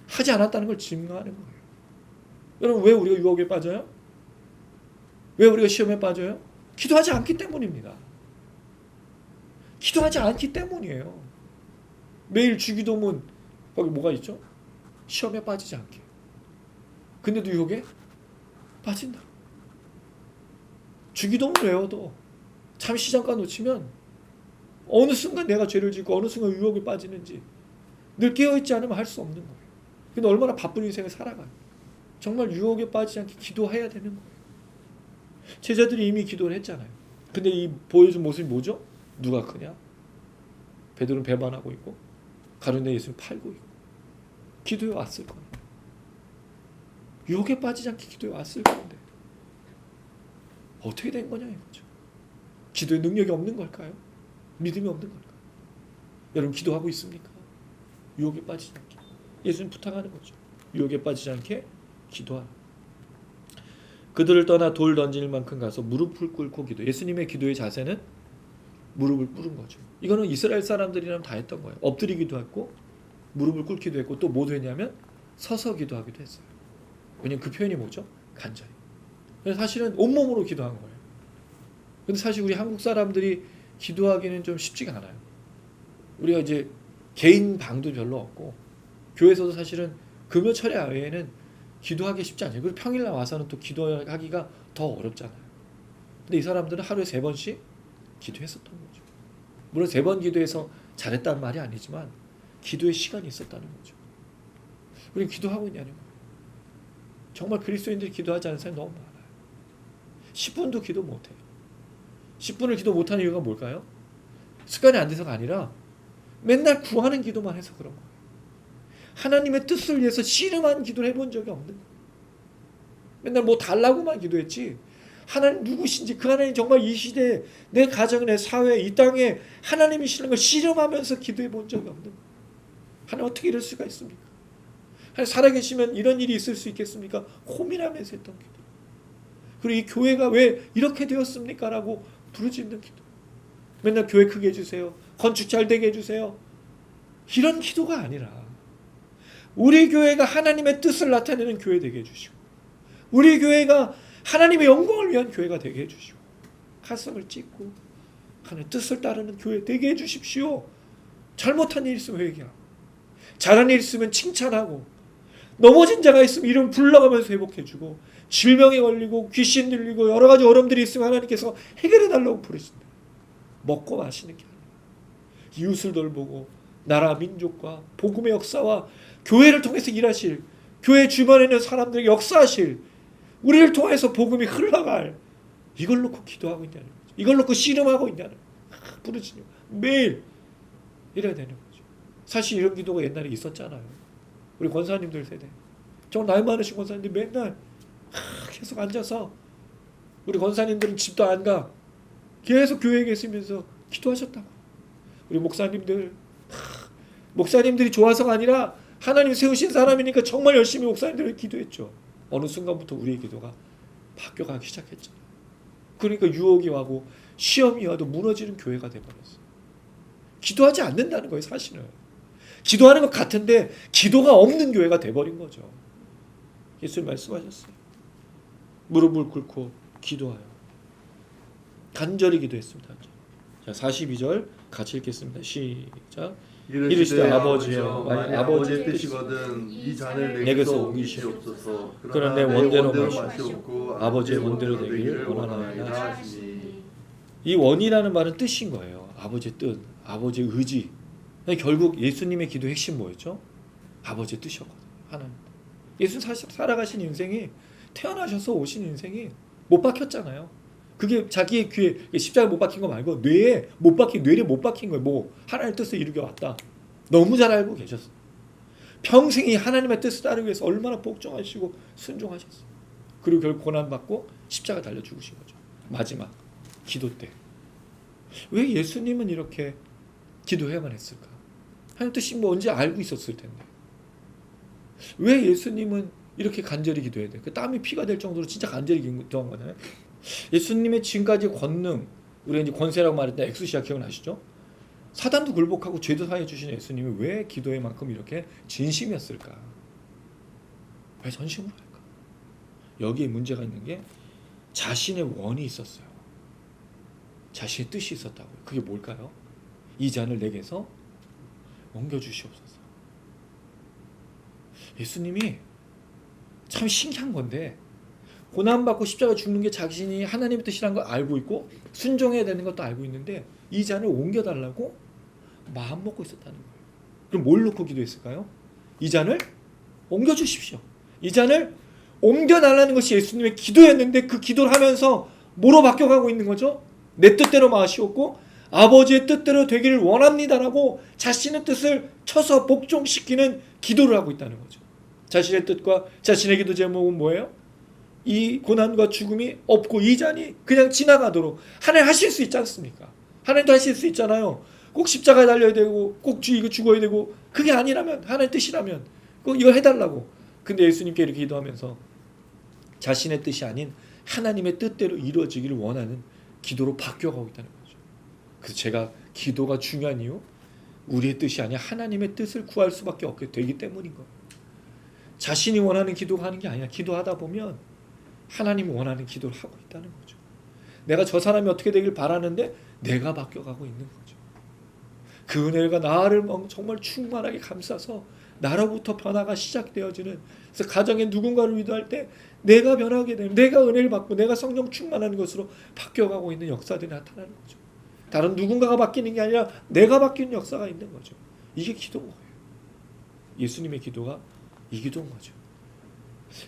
하지 않았다는 걸 증거하는 거예요. 여러분, 왜 우리가 유혹에 빠져요? 왜 우리가 시험에 빠져요? 기도하지 않기 때문입니다. 기도하지 않기 때문이에요. 매일 주기도문 거기 뭐가 있죠? 시험에 빠지지 않게. 근데도 유혹에 빠진다. 주기도문 외워도 잠시 잠깐 놓치면 어느 순간 내가 죄를 짓고 어느 순간 유혹에 빠지는지 늘 깨어있지 않으면 할 수 없는 거예요. 근데 얼마나 바쁜 인생을 살아가요. 정말 유혹에 빠지지 않게 기도해야 되는 거예요. 제자들이 이미 기도를 했잖아요. 근데 이 보여준 모습이 뭐죠? 누가 크냐? 베드로는 배반하고 있고 가룟에 예수는 팔고 있고 기도해 왔을 거예요. 유혹에 빠지지 않게 기도해 왔을 건데 어떻게 된 거냐 이거죠. 기도에 능력이 없는 걸까요? 믿음이 없는 걸까요? 여러분 기도하고 있습니까? 유혹에 빠지지 않게. 예수님 부탁하는 거죠. 유혹에 빠지지 않게 기도하라. 그들을 떠나 돌 던질 만큼 가서 무릎을 꿇고 기도. 예수님의 기도의 자세는 무릎을 꿇은 거죠. 이거는 이스라엘 사람들이라면 다 했던 거예요. 엎드리기도 했고 무릎을 꿇기도 했고 또 뭐 했냐면 서서 기도하기도 했어요. 왜냐면 그 표현이 뭐죠? 간절히. 사실은 온몸으로 기도한 거예요. 근데 사실 우리 한국 사람들이 기도하기는 좀 쉽지가 않아요. 우리가 이제 개인 방도 별로 없고 교회에서도 사실은 금요 철야 외에는 기도하기 쉽지 않아요. 그리고 평일날 와서는 또 기도하기가 더 어렵잖아요. 근데 이 사람들은 하루에 3번씩 기도했었던 거죠. 물론 3번 기도해서 잘했다는 말이 아니지만 기도의 시간이 있었다는 거죠. 우리는 기도하고 있냐는 거예요. 정말 그리스도인들이 기도하지 않는 사람이 너무 많아요. 10분도 기도 못해요. 10분을 기도 못하는 이유가 뭘까요? 습관이 안 돼서가 아니라 맨날 구하는 기도만 해서 그런 거예요. 하나님의 뜻을 위해서 씨름한 기도를 해본 적이 없는 거예요. 맨날 뭐 달라고만 기도했지 하나님 누구신지 그 하나님 정말 이 시대에 내 가정 내 사회 이 땅에 하나님이시는 걸 씨름하면서 기도해 본 적이 없는 거예요. 하나님 어떻게 이럴 수가 있습니까? 하나님 살아계시면 이런 일이 있을 수 있겠습니까? 고민하면서 했던 기도. 그리고 이 교회가 왜 이렇게 되었습니까? 라고 부르짖는 기도. 맨날 교회 크게 해주세요. 건축 잘 되게 해주세요. 이런 기도가 아니라 우리 교회가 하나님의 뜻을 나타내는 교회 되게 해주시고 우리 교회가 하나님의 영광을 위한 교회가 되게 해주시고 가슴을 찢고 하나님의 뜻을 따르는 교회 되게 해주십시오. 잘못한 일 있으면 회개하고 잘한 일 있으면 칭찬하고 넘어진 자가 있으면 이름 불러가면서 회복해주고 질병에 걸리고 귀신 들리고 여러 가지 어려움들이 있으면 하나님께서 해결해달라고 부르신다. 먹고 마시는 게 아니라 이웃을 돌보고 나라 민족과 복음의 역사와 교회를 통해서 일하실 교회 주변에 있는 사람들에게 역사하실 우리를 통해서 복음이 흘러갈 이걸 놓고 기도하고 있냐는 거죠. 이걸 놓고 씨름하고 있냐는 거죠. 부르짖는 매일 이래야 되는 거죠. 사실 이런 기도가 옛날에 있었잖아요. 우리 권사님들 세대 정말 나이 많으신 권사님들 맨날 계속 앉아서 우리 권사님들은 집도 안 가 계속 교회에 계시면서 기도하셨다고. 우리 목사님들이 좋아서가 아니라 하나님 세우신 사람이니까 정말 열심히 목사님들을 기도했죠. 어느 순간부터 우리의 기도가 바뀌어가기 시작했죠. 그러니까 유혹이 와고 시험이 와도 무너지는 교회가 돼버렸어요. 기도하지 않는다는 거예요. 사실은 기도하는 것 같은데 기도가 없는 교회가 돼버린 거죠. 예수님 말씀하셨어요. 무릎을 꿇고 기도하여 간절히 기도했습니다. 자, 42절 같이 읽겠습니다. 시작. 이르시되 아버지여 만일 아버지의 뜻이거든 이 잔을 내게서 옮기시옵소서. 그러나 내 원대로 마시옵고 아버지의 원대로 되기를 원하나이다. 이 원이라는 말은 뜻인 거예요. 아버지의 뜻, 아버지의 의지. 결국 예수님의 기도의 핵심 뭐였죠? 아버지의 뜻이었거든요. 하나님. 예수 살아가신 인생이 태어나셔서 오신 인생이 못 박혔잖아요. 그게 자기의 귀에 십자가 못 박힌 거 말고 뇌에 못 박힌 거예요. 뭐 하나님의 뜻을 이루게 왔다. 너무 잘 알고 계셨어요. 평생이 하나님의 뜻을 따르기 위해서 얼마나 복종하시고 순종하셨어요. 그리고 결국 고난받고 십자가 달려 죽으신 거죠. 마지막 기도 때. 왜 예수님은 이렇게 기도해야만 했을까? 하나님 뜻이 뭔지 알고 있었을 텐데. 왜 예수님은 이렇게 간절히 기도해야 돼? 그 땀이 피가 될 정도로 진짜 간절히 기도한 거잖아요. 예수님의 지금까지 권능, 우리가 이제 권세라고 말했던 엑수시아 기억나시죠? 사단도 굴복하고 죄도 사해 주신 예수님이 왜 기도에만큼 이렇게 진심이었을까? 왜 전심으로 할까? 여기에 문제가 있는 게 자신의 원이 있었어요. 자신의 뜻이 있었다고요. 그게 뭘까요? 이 잔을 내게서 옮겨주시옵소서. 예수님이 참 신기한 건데 고난받고 십자가 죽는 게 자신이 하나님의 뜻이라는 걸 알고 있고 순종해야 되는 것도 알고 있는데 이 잔을 옮겨달라고 마음 먹고 있었다는 거예요. 그럼 뭘 놓고 기도했을까요? 이 잔을 옮겨주십시오. 이 잔을 옮겨달라는 것이 예수님의 기도였는데 그 기도를 하면서 뭐로 바뀌어가고 있는 거죠? 내 뜻대로 마시옵고 아버지의 뜻대로 되기를 원합니다라고 자신의 뜻을 쳐서 복종시키는 기도를 하고 있다는 거죠. 자신의 뜻과 자신의 기도 제목은 뭐예요? 이 고난과 죽음이 없고 이 잔이 그냥 지나가도록. 하나님 하실 수 있지 않습니까? 하나님도 하실 수 있잖아요. 꼭 십자가에 달려야 되고 꼭 이거 죽어야 되고 그게 아니라면 하나님의 뜻이라면 꼭 이거 해달라고. 근데 예수님께 이렇게 기도하면서 자신의 뜻이 아닌 하나님의 뜻대로 이루어지기를 원하는 기도로 바뀌어가고 있다는 거죠. 그래서 제가 기도가 중요한 이유, 우리의 뜻이 아니라 하나님의 뜻을 구할 수밖에 없게 되기 때문인 거예요. 자신이 원하는 기도가 하는 게 아니라 기도하다 보면 하나님이 원하는 기도를 하고 있다는 거죠. 내가 저 사람이 어떻게 되길 바라는데 내가 바뀌어가고 있는 거죠. 그 은혜가 나를 정말 충만하게 감싸서 나로부터 변화가 시작되어지는, 그래서 가정에 누군가를 위도할 때 내가 변하게 되는, 내가 은혜를 받고 내가 성령 충만한 것으로 바뀌어가고 있는 역사들이 나타나는 거죠. 다른 누군가가 바뀌는 게 아니라 내가 바뀌는 역사가 있는 거죠. 이게 기도인 거예요. 예수님의 기도가 이 기도인 거죠.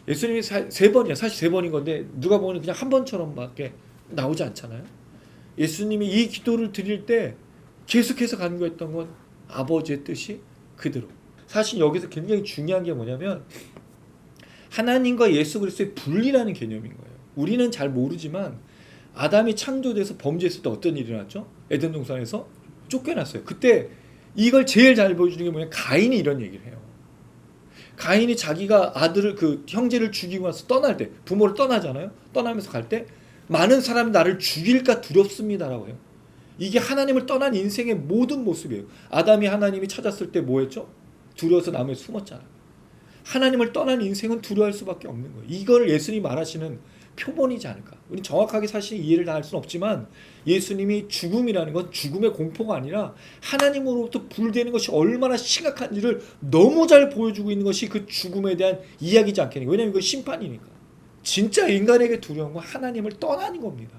예수님이 세 번이야. 사실 세 번인 건데 누가 보면 그냥 한 번처럼밖에 나오지 않잖아요. 예수님이 이 기도를 드릴 때 계속해서 간구했던 건 아버지의 뜻이 그대로. 사실 여기서 굉장히 중요한 게 뭐냐면 하나님과 예수 그리스도의 분리라는 개념인 거예요. 우리는 잘 모르지만 아담이 창조돼서 범죄했을 때 어떤 일이 일어났죠? 에덴 동산에서 쫓겨났어요. 그때 이걸 제일 잘 보여주는 게 뭐냐면 가인이 이런 얘기를 해요. 가인이 자기가 아들을 그 형제를 죽이고 나서 떠날 때, 부모를 떠나잖아요. 떠나면서 갈 때 많은 사람이 나를 죽일까 두렵습니다라고 해요. 이게 하나님을 떠난 인생의 모든 모습이에요. 아담이 하나님이 찾았을 때 뭐 했죠? 두려워서 나무에 숨었잖아요. 하나님을 떠난 인생은 두려워할 수밖에 없는 거예요. 이걸 예수님이 말하시는 표본이지 않을까. 우리 정확하게 사실 이해를 다 할 수는 없지만 예수님이 죽음이라는 건 죽음의 공포가 아니라 하나님으로부터 분리되는 것이 얼마나 심각한지를 너무 잘 보여주고 있는 것이 그 죽음에 대한 이야기지 않겠니? 왜냐하면 이거 심판이니까. 진짜 인간에게 두려운 건 하나님을 떠나는 겁니다.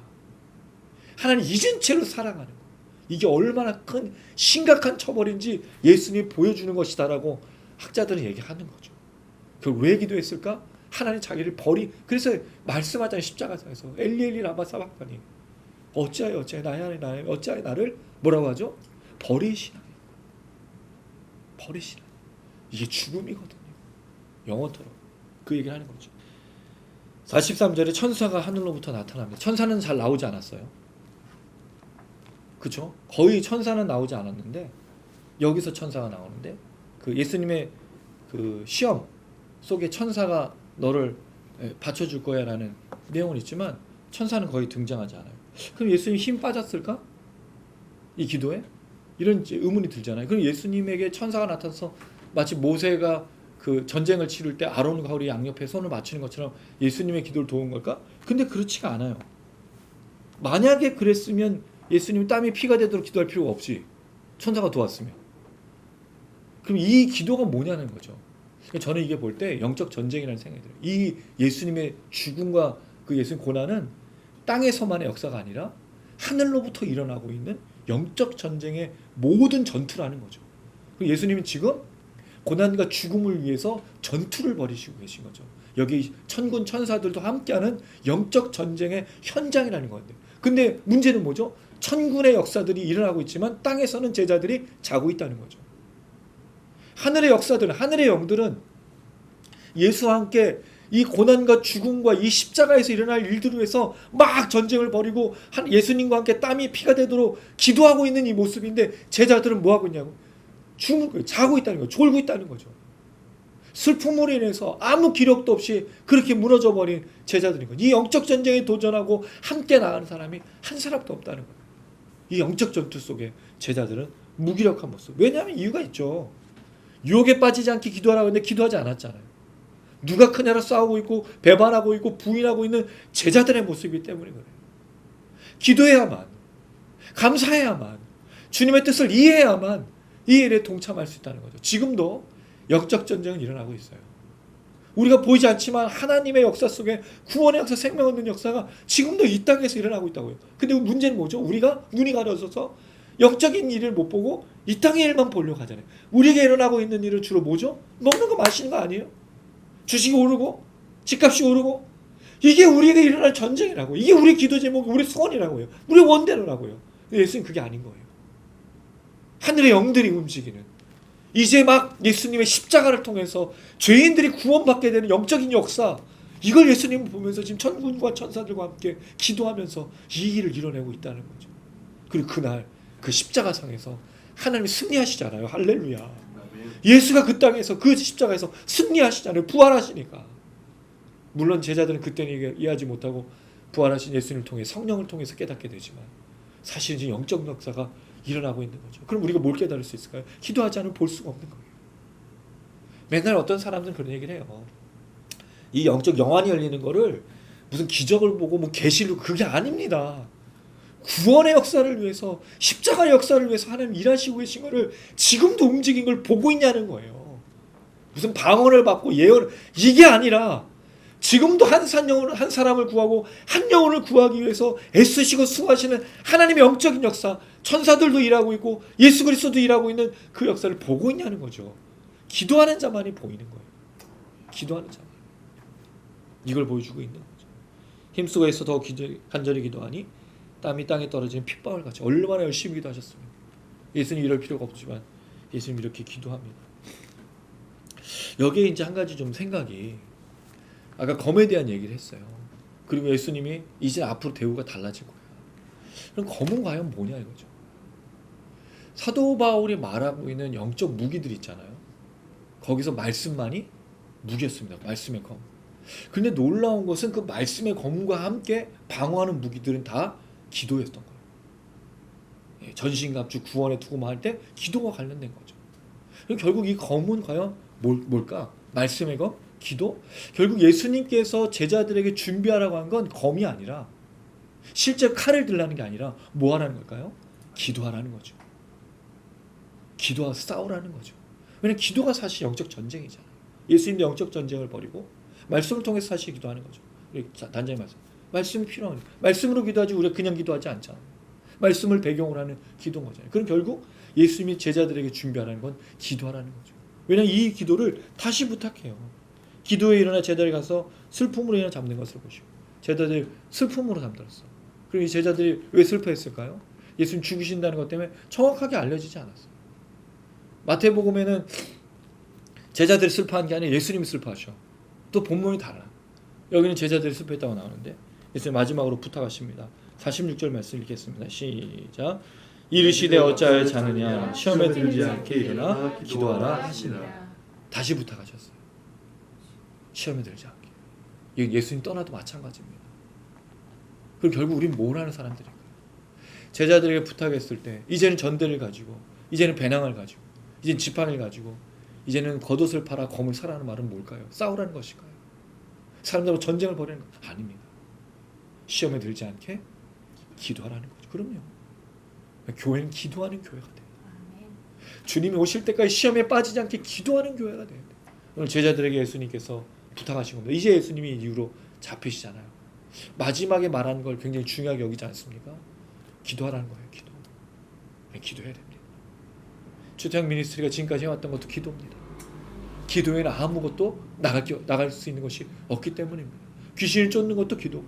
하나님 잊은 채로 살아가는 거. 이게 얼마나 큰 심각한 처벌인지 예수님이 보여주는 것이다라고 학자들은 얘기하는 거죠. 그걸 왜 기도했을까? 하나님 자기를 그래서 말씀하잖아요. 십자가에서 엘리 라마 사박바니, 어찌하여 나를 뭐라고 하죠? 버리시나. 이게 죽음이거든요. 영원토록 그 얘기를 하는 거죠. 43절에 천사가 하늘로부터 나타납니다. 천사는 잘 나오지 않았어요. 그렇죠? 거의 천사는 나오지 않았는데 여기서 천사가 나오는데 그 예수님의 그 시험 속에 천사가 너를 받쳐줄 거야 라는 내용은 있지만 천사는 거의 등장하지 않아요. 그럼 예수님 힘 빠졌을까? 이 기도에? 이런 의문이 들잖아요. 그럼 예수님에게 천사가 나타나서 마치 모세가 그 전쟁을 치를 때 아론과 홀이 양옆에 손을 맞추는 것처럼 예수님의 기도를 도운 걸까? 근데 그렇지가 않아요. 만약에 그랬으면 예수님이 땀이 피가 되도록 기도할 필요가 없지. 천사가 도왔으면. 그럼 이 기도가 뭐냐는 거죠. 저는 이게 볼 때 영적 전쟁이라는 생각이 들어요. 이 예수님의 죽음과 그 예수님 고난은 땅에서만의 역사가 아니라 하늘로부터 일어나고 있는 영적 전쟁의 모든 전투라는 거죠. 예수님은 지금 고난과 죽음을 위해서 전투를 벌이시고 계신 거죠. 여기 천군 천사들도 함께하는 영적 전쟁의 현장이라는 건데, 근데 문제는 뭐죠? 천군의 역사들이 일어나고 있지만 땅에서는 제자들이 자고 있다는 거죠. 하늘의 역사들은, 하늘의 영들은 예수와 함께 이 고난과 죽음과 이 십자가에서 일어날 일들을 위해서 막 전쟁을 벌이고 예수님과 함께 땀이 피가 되도록 기도하고 있는 이 모습인데 제자들은 뭐하고 있냐고? 죽는 거예요. 자고 있다는 거예요. 졸고 있다는 거죠. 슬픔으로 인해서 아무 기력도 없이 그렇게 무너져 버린 제자들인 거예요. 이 영적 전쟁에 도전하고 함께 나가는 사람이 한 사람도 없다는 거예요. 이 영적 전투 속에 제자들은 무기력한 모습. 왜냐하면 이유가 있죠. 유혹에 빠지지 않게 기도하라고 했는데 기도하지 않았잖아요. 누가 크냐로 싸우고 있고 배반하고 있고 부인하고 있는 제자들의 모습이기 때문인 거예요. 기도해야만 감사해야만, 주님의 뜻을 이해해야만 이 일에 동참할 수 있다는 거죠. 지금도 영적 전쟁은 일어나고 있어요. 우리가 보이지 않지만 하나님의 역사 속에 구원의 역사, 생명 얻는 역사가 지금도 이 땅에서 일어나고 있다고요. 근데 문제는 뭐죠? 우리가 눈이 가려져서 영적인 일을 못 보고 이 땅의 일만 보려고 하잖아요. 우리에게 일어나고 있는 일은 주로 뭐죠? 먹는 거 마시는 거 아니에요? 주식이 오르고 집값이 오르고, 이게 우리에게 일어날 전쟁이라고. 이게 우리 기도 제목이, 우리 소원이라고요. 우리 원대로라고요. 근데 예수님 그게 아닌 거예요. 하늘의 영들이 움직이는, 이제 막 예수님의 십자가를 통해서 죄인들이 구원받게 되는 영적인 역사, 이걸 예수님은 보면서 지금 천군과 천사들과 함께 기도하면서 이 일을 이뤄내고 있다는 거죠. 그리고 그날 그 십자가상에서 하나님이 승리하시잖아요. 할렐루야. 예수가 그 땅에서 그 십자가에서 승리하시잖아요. 부활하시니까. 물론 제자들은 그때는 이해하지 못하고 부활하신 예수님을 통해 성령을 통해서 깨닫게 되지만 사실은 지금 영적 역사가 일어나고 있는 거죠. 그럼 우리가 뭘 깨달을 수 있을까요? 기도하지 않으면 볼 수가 없는 거예요. 맨날 어떤 사람들은 그런 얘기를 해요. 이 영적 영안이 열리는 거를 무슨 기적을 보고 뭐 계시로, 그게 아닙니다. 구원의 역사를 위해서, 십자가의 역사를 위해서 하나님 일하시고 계신 거를 지금도 움직인 걸 보고 있냐는 거예요. 무슨 방언을 받고 예언, 이게 아니라 지금도 한 사람을 구하고 한 영혼을 구하기 위해서 애쓰시고 수고하시는 하나님의 영적인 역사, 천사들도 일하고 있고 예수 그리스도도 일하고 있는 그 역사를 보고 있냐는 거죠. 기도하는 자만이 보이는 거예요. 기도하는 자만. 이걸 보여주고 있는 거죠. 힘쓰고 애써 더 간절히 기도하니 땀이 땅에 떨어지는 핏방울 같이. 얼마나 열심히 기도하셨습니까? 예수님 이럴 필요가 없지만 예수님 이렇게 기도합니다. 여기에 이제 한 가지 좀 생각이, 아까 검에 대한 얘기를 했어요. 그리고 예수님이 이제 앞으로 대우가 달라질 거예요. 그럼 검은 과연 뭐냐 이거죠. 사도 바울이 말하고 있는 영적 무기들 있잖아요. 거기서 말씀만이 무기였습니다. 말씀의 검. 근데 놀라운 것은 그 말씀의 검과 함께 방어하는 무기들은 다 기도였던 거예요. 전신갑주 구원의 투구만 할 때 기도와 관련된 거죠. 결국 이 검은 과연 뭘까? 말씀의 검? 기도? 결국 예수님께서 제자들에게 준비하라고 한 건 검이 아니라, 실제 칼을 들라는 게 아니라 뭐 하라는 걸까요? 기도하라는 거죠. 기도하고 싸우라는 거죠. 왜냐하면 기도가 사실 영적 전쟁이잖아요. 예수님도 영적 전쟁을 벌이고 말씀을 통해서 사실 기도하는 거죠. 우리 단장님 말씀이 필요하니 말씀으로 기도하지 우리가 그냥 기도하지 않잖아요. 말씀을 배경으로 하는 기도인 거잖아요. 그럼 결국 예수님이 제자들에게 준비하라는 건 기도하라는 거죠. 왜냐하면 이 기도를 다시 부탁해요. 기도에 일어나 제자들이 가서 슬픔으로 인해 잠든 것을 보시고, 제자들이 슬픔으로 잠들었어. 그럼 이 제자들이 왜 슬퍼했을까요? 예수님 죽으신다는 것 때문에 정확하게 알려지지 않았어요. 마태복음에는 제자들이 슬퍼한 게 아니라 예수님이 슬퍼하셔. 또 본문이 달라. 여기는 제자들이 슬퍼했다고 나오는데 예수님 마지막으로 부탁하십니다. 46절 말씀 읽겠습니다. 시작. 이르시되 어찌하여 자느냐, 시험에 들지 않게 일어나 기도하라 하시니라. 다시 부탁하셨어요. 시험에 들지 않게. 이건 예수님 떠나도 마찬가지입니다. 그리고 결국 우리는 뭘 하는 사람들인가요? 제자들에게 부탁했을 때 이제는 전대를 가지고, 이제는 배낭을 가지고, 이제는 지팡이를 가지고, 이제는 겉옷을 팔아 검을 사라는 말은 뭘까요? 싸우라는 것일까요? 사람들하고 전쟁을 벌이는 것? 아닙니다. 시험에 들지 않게 기도하라는 거죠. 그럼요. 교회는 기도하는 교회가 돼요. 주님이 오실 때까지 시험에 빠지지 않게 기도하는 교회가 돼요. 오늘 제자들에게 예수님께서 부탁하신 겁니다. 이제 예수님이 이후로 잡히시잖아요. 마지막에 말하는 걸 굉장히 중요하게 여기지 않습니까? 기도하라는 거예요. 기도해야 됩니다. 주택 미니스트리가 지금까지 해왔던 것도 기도입니다. 기도에는 아무것도 나갈 수 있는 것이 없기 때문입니다. 귀신을 쫓는 것도 기도고,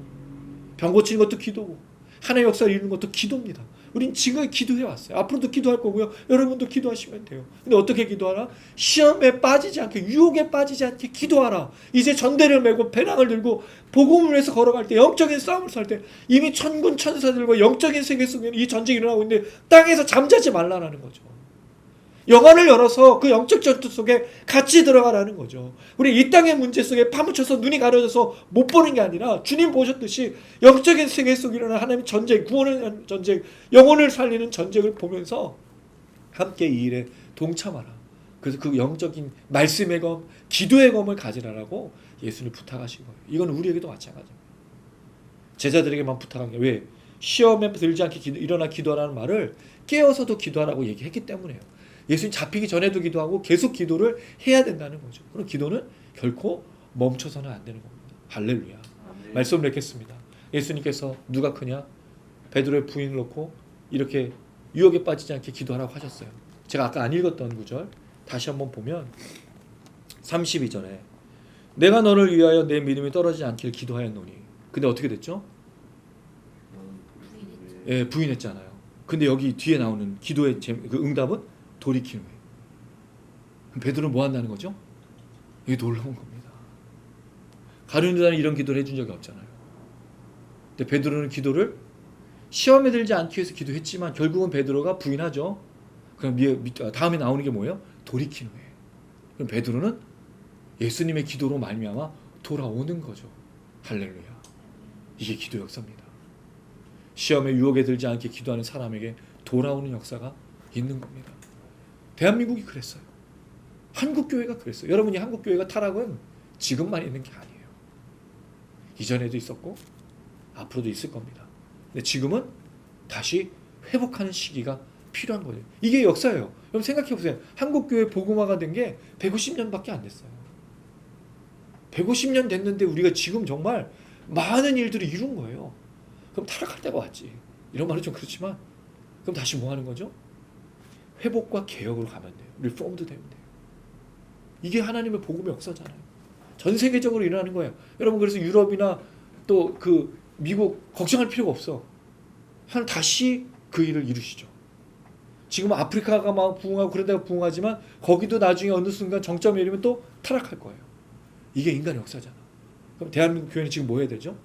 병 고치는 것도 기도고, 하나의 역사를 이루는 것도 기도입니다. 우린 지금까지 기도해왔어요. 앞으로도 기도할 거고요. 여러분도 기도하시면 돼요. 근데 어떻게 기도하라? 시험에 빠지지 않게, 유혹에 빠지지 않게 기도하라. 이제 전대를 메고 배낭을 들고 복음을 위해서 걸어갈 때, 영적인 싸움을 살 때 이미 천군 천사들과 영적인 세계 속에는 이 전쟁이 일어나고 있는데 땅에서 잠자지 말라라는 거죠. 영안을 열어서 그 영적 전투 속에 같이 들어가라는 거죠. 우리 이 땅의 문제 속에 파묻혀서 눈이 가려져서 못 보는 게 아니라 주님 보셨듯이 영적인 세계 속에 일어나는 하나님의 전쟁, 구원을 하는 전쟁, 영혼을 살리는 전쟁을 보면서 함께 이 일에 동참하라. 그래서 그 영적인 말씀의 검, 기도의 검을 가지라라고 예수님 부탁하신 거예요. 이건 우리에게도 마찬가지입니다. 제자들에게만 부탁한 게 왜? 시험에 들지 않게 일어나 기도하라는 말을 깨어서도 기도하라고 얘기했기 때문에요. 예수님 잡히기 전에도 기도하고 계속 기도를 해야 된다는 거죠. 그럼 기도는 결코 멈춰서는 안 되는 겁니다. 할렐루야. 말씀을 읽겠습니다. 예수님께서 누가 크냐? 베드로의 부인을 놓고 이렇게 유혹에 빠지지 않게 기도하라고 하셨어요. 제가 아까 안 읽었던 구절 다시 한번 보면 32절에 내가 너를 위하여 내 믿음이 떨어지지 않길 기도하였노니. 근데 어떻게 됐죠? 예, 부인했잖아요. 근데 여기 뒤에 나오는 기도의 그 응답은 돌이키는 거예요. 베드로는 뭐 한다는 거죠? 이게 놀라운 겁니다. 가룟 유다는 이런 기도를 해준 적이 없잖아요. 근데 베드로는 기도를 시험에 들지 않기 위해서 기도했지만 결국은 베드로가 부인하죠. 그럼 다음에 나오는 게 뭐예요? 돌이키는 거예요. 그럼 베드로는 예수님의 기도로 말미암아 돌아오는 거죠. 할렐루야. 이게 기도 역사입니다. 시험에 유혹에 들지 않게 기도하는 사람에게 돌아오는 역사가 있는 겁니다. 대한민국이 그랬어요. 한국교회가 그랬어요. 여러분이 한국교회가 타락은 지금만 있는 게 아니에요. 이전에도 있었고 앞으로도 있을 겁니다. 근데 지금은 다시 회복하는 시기가 필요한 거예요. 이게 역사예요. 여러분 생각해 보세요. 한국교회 복음화가 된 게 150년밖에 안 됐어요. 150년 됐는데 우리가 지금 정말 많은 일들을 이룬 거예요. 그럼 타락할 때가 왔지. 이런 말은 좀 그렇지만 그럼 다시 뭐 하는 거죠? 회복과 개혁으로 가면 돼요. 리폼도 되면 돼요. 이게 하나님의 복음의 역사잖아요. 전 세계적으로 일어나는 거예요. 여러분 그래서 유럽이나 또 그 미국 걱정할 필요가 없어. 하나님 다시 그 일을 이루시죠. 지금 아프리카가 막 부흥하고 그런 데가 부흥하지만 거기도 나중에 어느 순간 정점에 이르면 또 타락할 거예요. 이게 인간의 역사잖아. 그럼 대한민국 교회는 지금 뭐 해야 되죠?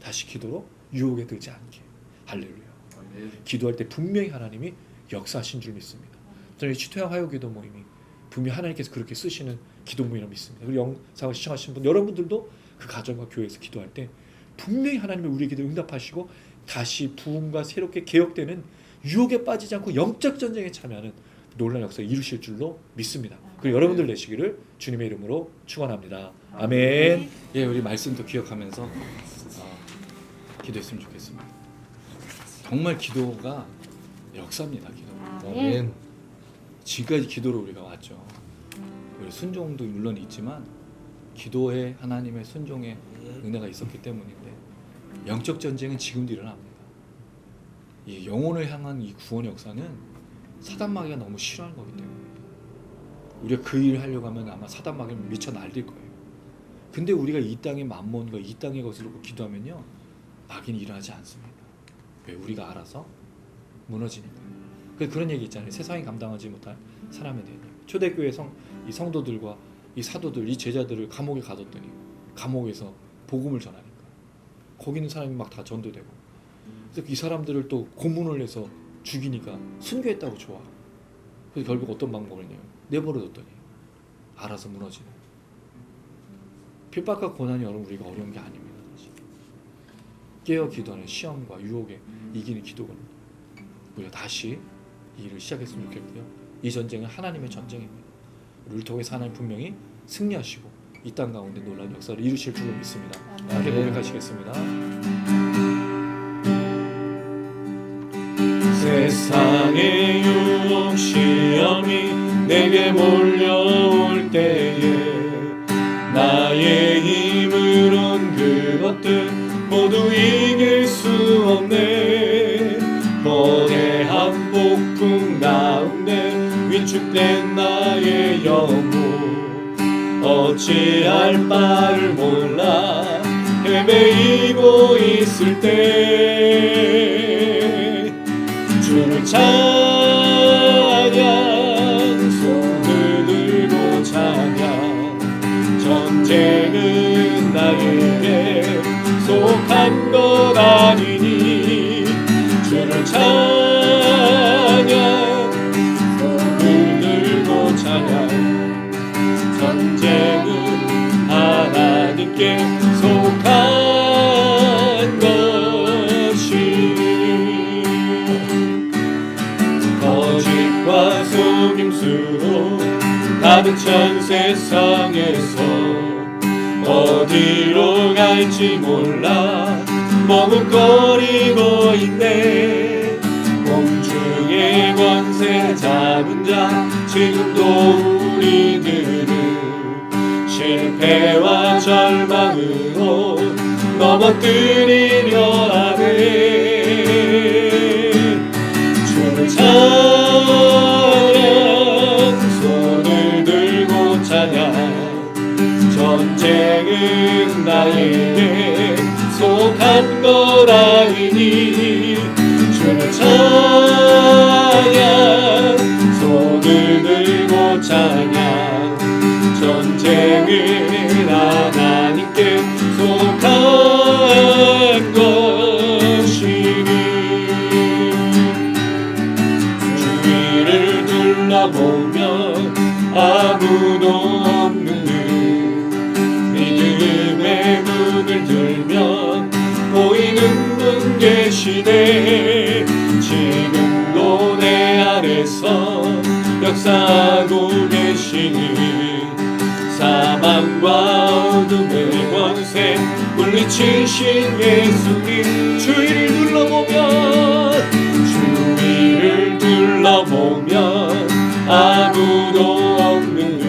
다시 기도로 유혹에 들지 않게. 할렐루야. 기도할 때 분명히 하나님이 역사하신 줄 믿습니다. 저는 치토양 화요기도 모임이 분명히 하나님께서 그렇게 쓰시는 기도 모임을 믿습니다. 그리고 영상을 시청하시는 분 여러분들도 그 가정과 교회에서 기도할 때 분명히 하나님이 우리의 기도를 응답하시고 다시 부흥과 새롭게 개혁되는 유혹에 빠지지 않고 영적 전쟁에 참여하는 놀라운 역사를 이루실 줄로 믿습니다. 그리고 여러분들 되시기를 주님의 이름으로 축원합니다. 아멘. 예, 우리 말씀도 기억하면서 기도했으면 좋겠습니다. 정말 기도가 역사입니다. 기도. 아멘. 지금까지 기도로 우리가 왔죠. 우리 순종도 물론 있지만 기도에 하나님의 순종의 은혜가 있었기 때문인데 영적 전쟁은 지금도 일어납니다. 이 영혼을 향한 이 구원의 역사는 사단마귀가 너무 싫어하는 거기 때문에 우리가 그 일을 하려고 하면 아마 사단마귀는 미쳐 날릴 거예요. 근데 우리가 이 땅의 만몬과 이 땅의 것을 놓고 기도하면요 마귀는 일어나지 않습니다. 왜? 우리가 알아서 무너지니까. 그런 얘기 있잖아요. 세상이 감당하지 못할 사람에 대한 얘기. 초대교회 이 성도들과 이 사도들, 이 제자들을 감옥에 가뒀더니 감옥에서 복음을 전하니까 거기 있는 사람이 막 다 전도되고, 그래서 이 사람들을 또 고문을 해서 죽이니까 순교했다고 좋아. 그래서 결국 어떤 방법을 했냐면 내버려뒀더니 알아서 무너지는. 핍박과 고난이 여러분 우리가 어려운 게 아닙니다. 사실. 깨어 기도하는 시험과 유혹에 이기는 기도가 우리가 다시 이 일을 시작했으면 좋겠고요. 이 전쟁은 하나님의 전쟁입니다. 우리를 통해서 하나님 분명히 승리하시고 이 땅 가운데 놀라운 역사를 이루실 줄로 믿습니다. 함께 고백하시겠습니다. 세상의 유혹 시험이 내게 몰려올 때에 나의 힘으론 그것들 모두 이길 수 없네. 거대한 폭풍 가운데 위축된 나의 영혼 어찌할 바를 몰라 헤매이고 있을 때 주를 찬양 손을 들고 찬양 전쟁은 나에게 속한 것 아니니 주를 찬양 손을 들고 찬양 전쟁은 하나님께 속한 것이 거짓과 속임수로 가득 찬 세상에서 어디로 갈지 몰라 머뭇거리고 있네. 공중의 권세 잡은 자 지금도 우리들을 실패와 절망으로 넘어뜨리려 하네. 주를 찬양 손을 들고 찬양 전쟁은 나에게 속한 거라이니 주를 찬양 손을 들고 찬양 전쟁은 하나님께 속한 것이니 주위를 둘러보면 아무도 없는 듯 믿음의 문을 들면 보이는 분 계시네. 지금도 내 안에서 역사하고 계시니 사망과 어둠의 권세 물리치신 예수님 주위를 둘러보면 아무도 없는 듯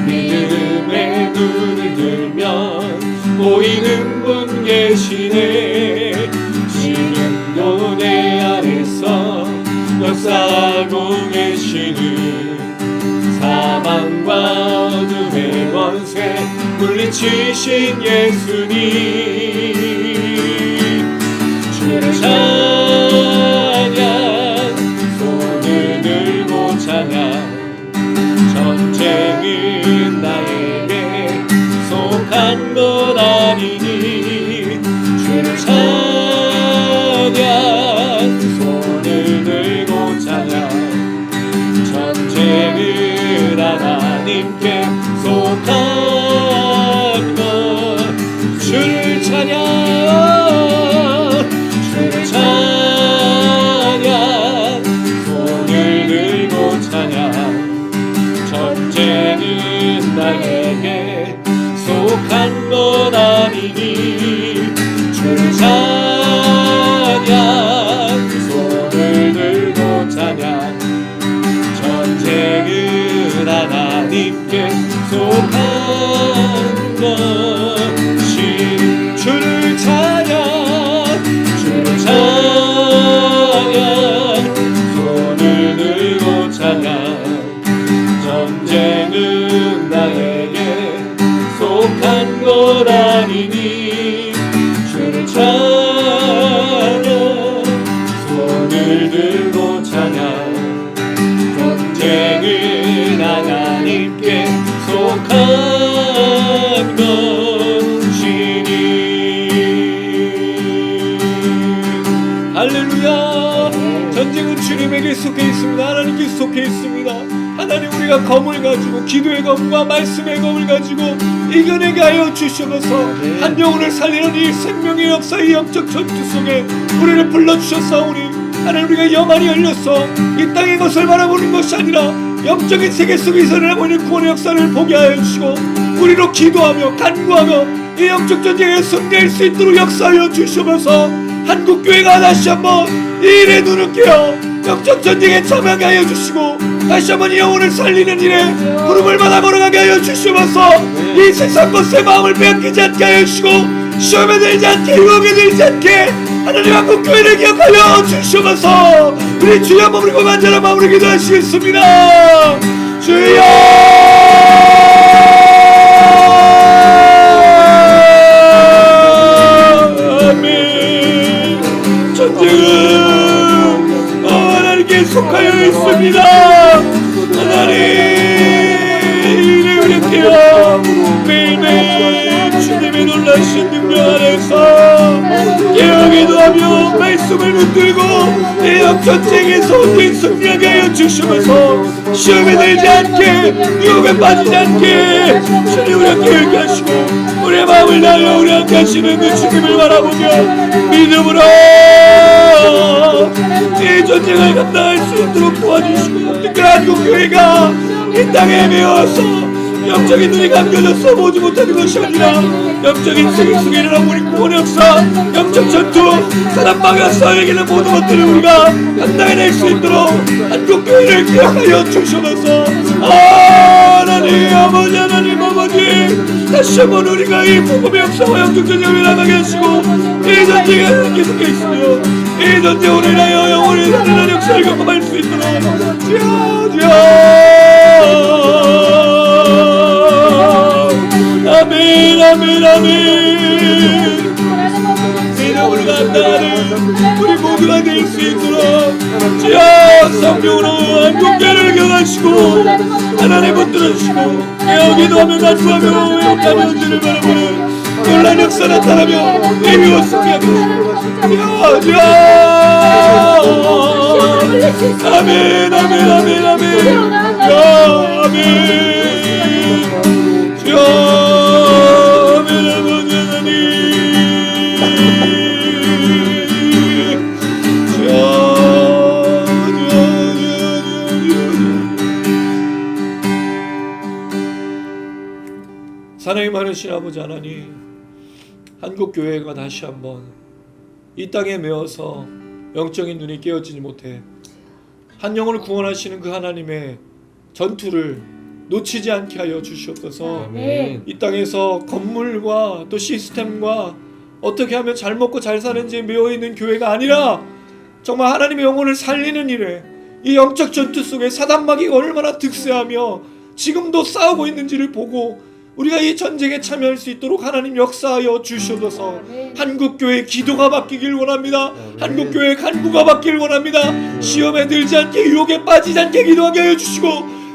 믿음의 눈을 들면 보이는 분 계시네. 지금도 내 안에서 역사하고 계시니 사망과 어둠의 권세 물리치신 예수님 주를 찬양 손을 들고 찬양 전쟁은 나에게 속한 것 아니니 주를 찬양 손을 들고 찬양 전쟁은 하나님께 속한 것 주를 찬양 주를 찬양 손을 들고 찬양 전쟁은 나에게 속한 것 아니니 주를 찬양 손을 들고 찬양 전쟁은 하나님께 속한 것이 주를 찬양 주를 찬양 손을 들고 찬양 전쟁은 나에게 속한 것 아니니 주를 찬양 손을 들고 찬양 전쟁은 하나님께 속한 것이니 할렐루야. 전쟁은 주님에게 속해 있습니다. 하나님께 속해 있습니다. 하나님 우리가 검을 가지고 기도의 검과 말씀의 검을 가지고 이겨내게 하여 주시면서 한 영혼을 살리는 이 생명의 역사 이 영적 전투 속에 우리를 불러주셨사오니 하나님 우리가 영안이 열려서 이 땅의 것을 바라보는 것이 아니라 영적인 세계 속에서 일어나고 있는 구원의 역사를 보게 하여 주시고 우리로 기도하며 간구하며 이 영적 전쟁에 승리할 수 있도록 역사하여 주시면서 한국교회가 다시 한번 이 일에 눈을 깨어 영적 전쟁에 참여하게 하여 주시고 다시 한번 이 영혼을 살리는 일에 부름을 받아 걸어가게 하여 주시면서 이 세상 것에 마음을 빼앗기지 않게 하여 주시고 시험에 들지 않게 유혹에 들지 않게 하나님 한국교회를 기억하여 주시면서 우리 주여 한번 우리 간절한 마음으로 기도하시겠습니다. 주여 아멘. 전쟁은 하나님께 속하여 있습니다. 하나님 이래 어렵게요 매일매일 주님의 놀라신 능력 안에서 깨어기도 하며 말씀을 붙들고 이 역전쟁에서 온전히 승리하게 하여 주시면서 시험에 들지 않게 유혹에 빠지지 않게 주님 우리 함께 열게 하시고 우리의 마음을 다하여 우리 함께 하시는 그 주님을 바라보며 믿음으로 이 전쟁을 감당할 수 있도록 도와주시고 특별한 한국교회가 이 땅에 메어서 영적인 눈이 감겨져서 보지 못하는 것이 아니라 영적인 세계 속에 일어난 우리 구원의 역사, 영적 전투, 사단 방향 싸움에게는 모든 것들을 우리가 감당해낼 수 있도록 한국교회를 기억하여 주셔서 하나님 아버지, 하나님 아버지, 다시 한번 우리가 이 복음의 역사와 영적 전쟁을 나가게 하시고 이 전쟁에 계속해 있으며 이 전쟁으로 인하여 영원히 살아난 역사를 경험할 수 있도록 주여 아멘 아멘 아멘. 믿음으로 감당하는 우리 모두가 될 수 있도록 주여 성령으로 한국교회를 경하시고 하나님 붙들어주시고 깨어기도하며 간구하며 외역하며 은혜를 바라보는 놀란 역사 나타나며 예비와 승리하며 주여 아멘 아멘 아멘 아멘 아멘 사랑이 많으신 아버지 하나님, 한국교회가 다시 한번 이 땅에 매어서 영적인 눈이 깨어지지 못해 한 영혼을 구원하시는 그 하나님의 전투를 놓치지 않게 하여 주시옵소서. 아멘. 이 땅에서 건물과 또 시스템과 어떻게 하면 잘 먹고 잘 사는지 매여있는 교회가 아니라 정말 하나님의 영혼을 살리는 일에 이 영적 전투 속에 사단마귀가 얼마나 득세하며 지금도 싸우고 있는지를 보고 우리가 이 전쟁에 참여할 수 있도록 하나님 역사하여 주시옵소서. 한국교회 기도가 바뀌길 원합니다. 한국교회 간구가 바뀌길 원합니다. 시험에 들지 않게 유혹에 빠지지 않게 기도하게 하여 주시고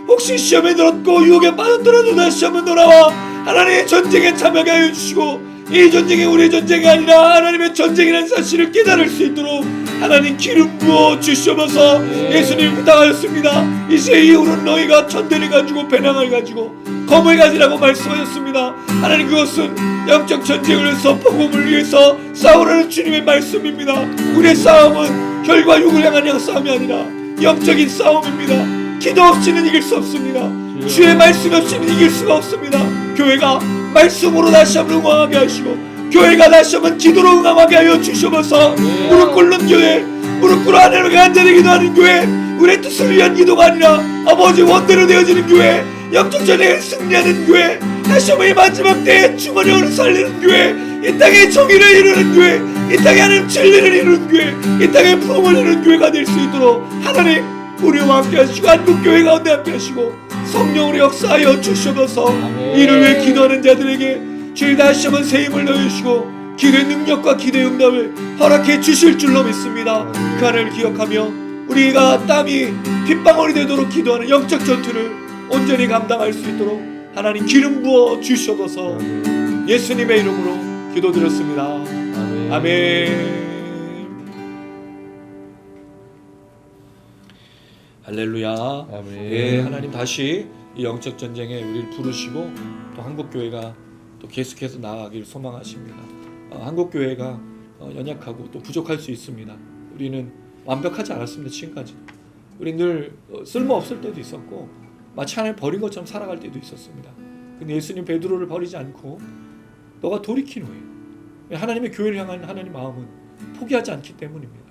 혹시 시험에 들었고 유혹에 빠졌더라도 다시 한번 돌아와 하나님의 전쟁에 참여하게 하여 주시고 이 전쟁이 우리의 전쟁이 아니라 하나님의 전쟁이라는 사실을 깨달을 수 있도록 하나님 기름 부어 주시옵소서. 예수님 부탁하였습니다. 이제 이후로는 너희가 천대를 가지고 배낭을 가지고 검을 가지라고 말씀하셨습니다. 하나님 그것은 영적 전쟁을 위해서 복음을 위해서 싸우라는 주님의 말씀입니다. 우리의 싸움은 혈과 육을 향한 싸움이 아니라 영적인 싸움입니다. 기도 없이는 이길 수 없습니다. 주의 말씀 없이는 이길 수가 없습니다. 교회가 말씀으로 다시 한번 응원하게 하시고 교회가 다시 한번 기도로 응원하게 하여 주시옵소서. 무릎 꿇는 교회, 무릎 꿇어 하나님께 간절히 기도하는 교회, 우리의 뜻을 위한 기도가 아니라 아버지 원대로 되어지는 교회, 영적 전쟁에 승리하는 교회, 다시 한번 이 마지막 때에 주머니 오를 살리는 교회, 이 땅에 정의를 이루는 교회, 이 땅에 하나님 진리를 이루는 교회, 이 땅에 부흥을 이루는 교회가 될 수 있도록 하나님 우리와 함께 하시고 한국교회 가운데 함께 하시고 성령으로 역사하여 주시옵소서. 이를 위해 기도하는 자들에게 주의 다시 한번 새 힘을 넣어주시고 기도의 능력과 기도의 응답을 허락해 주실 줄로 믿습니다. 그 하나님을 기억하며 우리가 땀이 핏방울이 되도록 기도하는 영적 전투를 온전히 감당할 수 있도록 하나님 기름 부어 주시옵소서. 예수님의 이름으로 기도드렸습니다. 아멘. 할렐루야. 아멘. 예, 하나님 다시 이 영적 전쟁에 우리를 부르시고 또 한국교회가 또 계속해서 나아가길 소망하십니다. 한국교회가 연약하고 또 부족할 수 있습니다. 우리는 완벽하지 않았습니다. 지금까지 우리 늘 쓸모없을 때도 있었고 마치 하나님 버린 것처럼 살아갈 때도 있었습니다. 근데 예수님 베드로를 버리지 않고 너가 돌이킨 후에 하나님의 교회를 향한 하나님 마음은 포기하지 않기 때문입니다.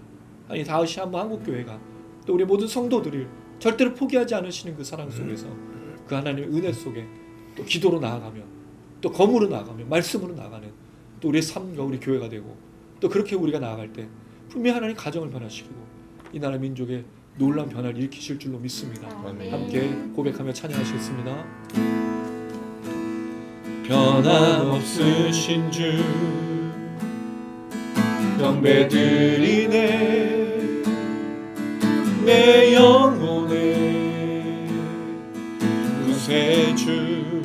아니 다시 한번 한국교회가 또 우리 모든 성도들을 절대로 포기하지 않으시는 그 사랑 속에서 그 하나님의 은혜 속에 또 기도로 나아가며 또 검으로 나아가며 말씀으로 나아가는 또 우리의 삶과 우리 교회가 되고 또 그렇게 우리가 나아갈 때 분명히 하나님 가정을 변화시키고 이 나라 민족의 놀라운 변화를 일으키실 줄로 믿습니다. 함께 고백하며 찬양하시겠습니다. 변함없으신 주 경배드리네 내 영혼의 구세주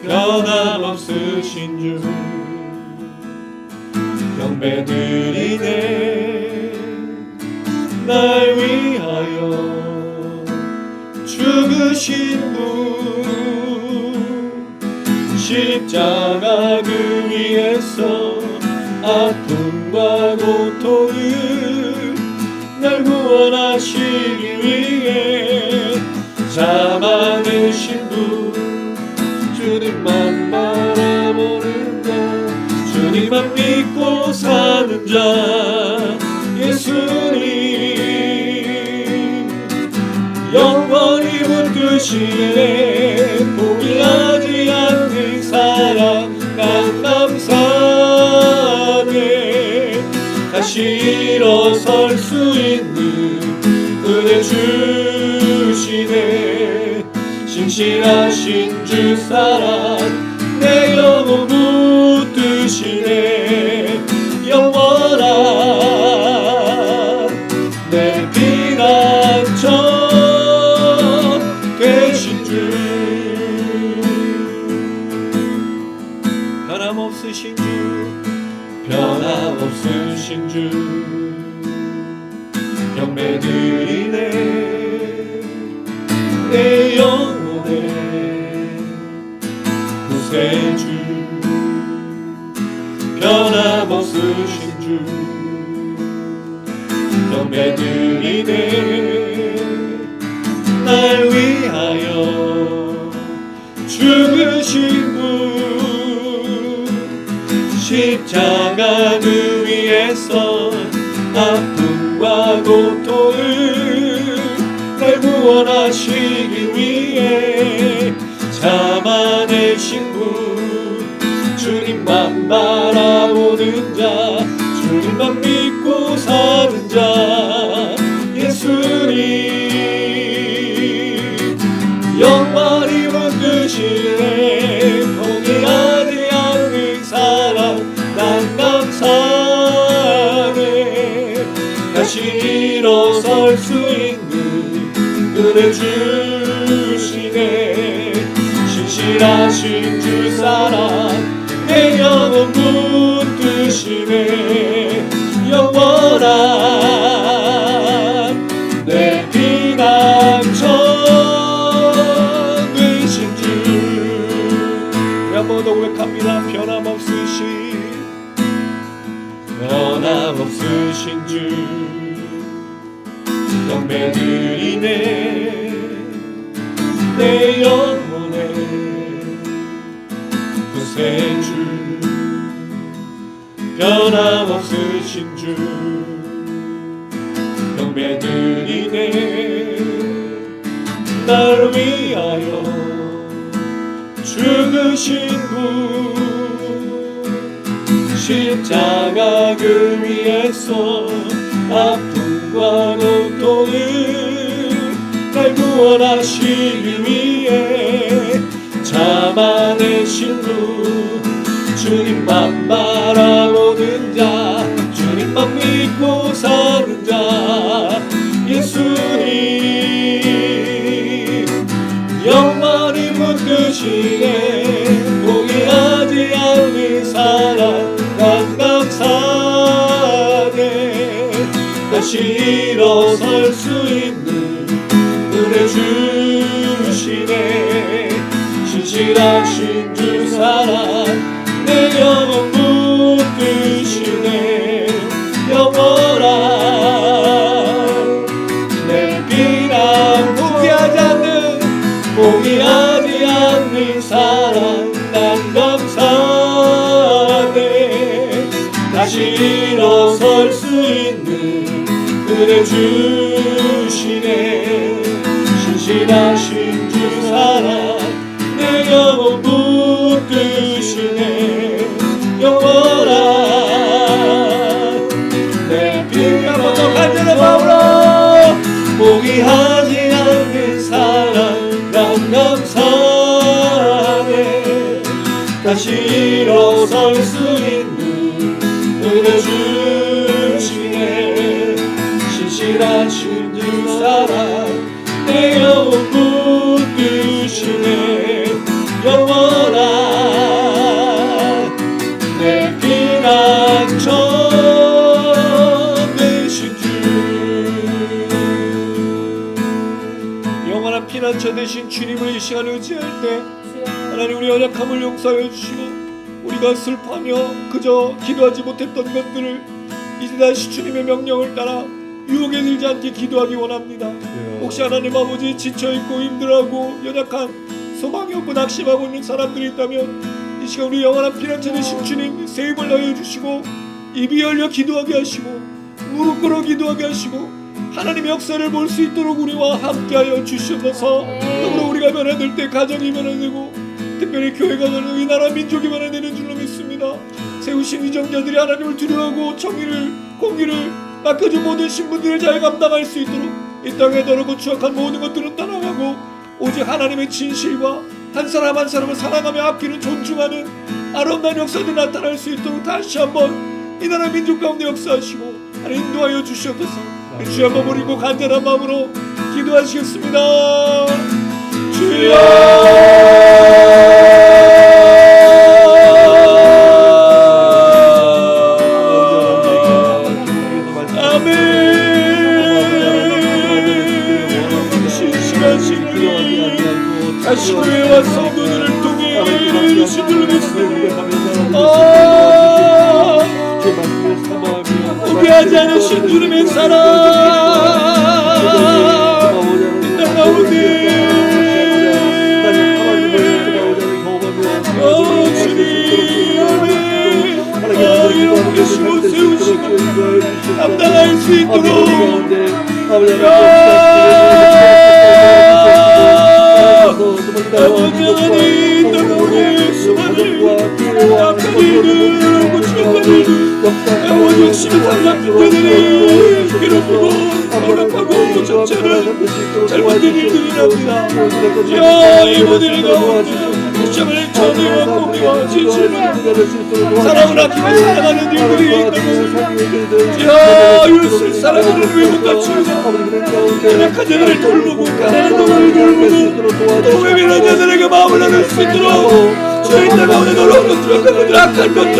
변함없으신 주 경배드리네 날 위하여 죽으신 분 십자가 그 위에서 아픔과 고통을 날 구원하시기 위해 자 많으신 분 자 예수님 영원히 붙드시네 포기하지 않는 사랑 난 감사하네 다시 일어설 수 있는 은혜 주시네 신실하신 주 사랑 내 영혼 붙드시네 영원한 내 피난처 되신 주 변함없으신 주 변함없으신 주 경배드리네 내 영혼의 구세주 변함없으신 주 경배드리네 날 위하여 죽으신 분 십자가 그 위에서 아픔과 고통을 날 구원하시기 위해 참아내신 분 주님만 바라보는 자 주님만 믿고 사는 자 예수님 영원히 붙드시네 포기하지 않는 사랑 난 감사하네 다시 일어설 수 있는 은혜 주시네 신실하신 주 사랑 내 영혼 붙드시네 영원한 내 피난처 되신 주 한 번 더 고백합니다 변함없으신 주 경배드리네 내 영혼의 구세주 변함없으신 주 경배드리네 날 위하여 죽으신 분 십자가 그 위에서 아픔과 고통을 날 구원하시기 위해 참아내신 분 주님만 바라보는 자 주님만 믿고 사는 자 예수님 영원히 붙드시네 포기하지 않는 사랑 난 감사하네 다시 일어설 수 있는 은혜 주시네 신실하신 주 사랑 내 영혼 붙드시네 영원한 내 피난 포기하지 않는 사랑 난 감사하네 다시 일어설 수 있는 은혜 주시네 신실하신 주 사랑 내 영혼 붙드시네 영원한 내 피 한 번 더 간절한 마음으로 포기하지 않는 사랑 난 감사하네 다시 일어설 수 있는 은혜 주시네 신실하신 주 사랑 내 영혼 붙드시네 영원한 내 피난처 되신 주 영원한 피난처 되신 주님을 이 시간에 의지할 때 하나님 우리 연약함을 용서해 주시고 우리가 슬퍼하며 그저 기도하지 못했던 것들을 이제 다시 주님의 명령을 따라 유혹에 들지 않게 기도하기 원합니다. 혹시 하나님 아버지 지쳐있고 힘들어하고 연약한 소망이 없고 낙심하고 있는 사람들이 있다면 이 시간 우리 영원한 피난처 되신 주님 새 힘을 넣어주시고 입이 열려 기도하게 하시고 무릎 꿇어 기도하게 하시고 하나님의 역사를 볼 수 있도록 우리와 함께하여 주시옵소서. 더불어 우리가 변화될 때 가정이 변화되고 특별히 교회가 변화되고 이 나라 민족이 변화되는 줄로 믿습니다. 세우신 위정자들이 하나님을 두려워하고 정의를 공의를 맡겨준 모든 신분들을 잘 감당할 수 있도록 이 땅에 더럽고 추악한 모든 것들은 떠나가고 오직 하나님의 진실과 한 사람 한 사람을 사랑하며 아끼는 존중하는 아름다운 역사들이 나타날 수 있도록 다시 한번 이 나라 민족 가운데 역사하시고 하나님 인도하여 주시옵소서. 주여 한번 버리고 간절한 마음으로 기도하시겠습니다. 주여 다시 교회와 성도들을 통해 주시도록 믿습니다. 포기하지 않으신 주님의 사랑 이 땅 가운데 주님 계시고 세우시고 감당할 수 있도록 아버지 하나님 땅에 수많은 약한 일들 고치는 일들 오직 심상한 분들이 괴롭히고 억압하고 적절한 잘못된 일들이랍니다. 야 이 모든 가운데 시험을 전의와 공의와 진실을 사랑을 아끼며 사랑하는 일들이 있다고 야 이웃을 사랑하는 외모가 치우고 연약한 자들을 돌보고 가난한 자들을 돌보고 또 외면한 자들에게 마음을 나눌 수 있도록 저희 땅 가운데 더러운 것들 악한 것들 악한 것들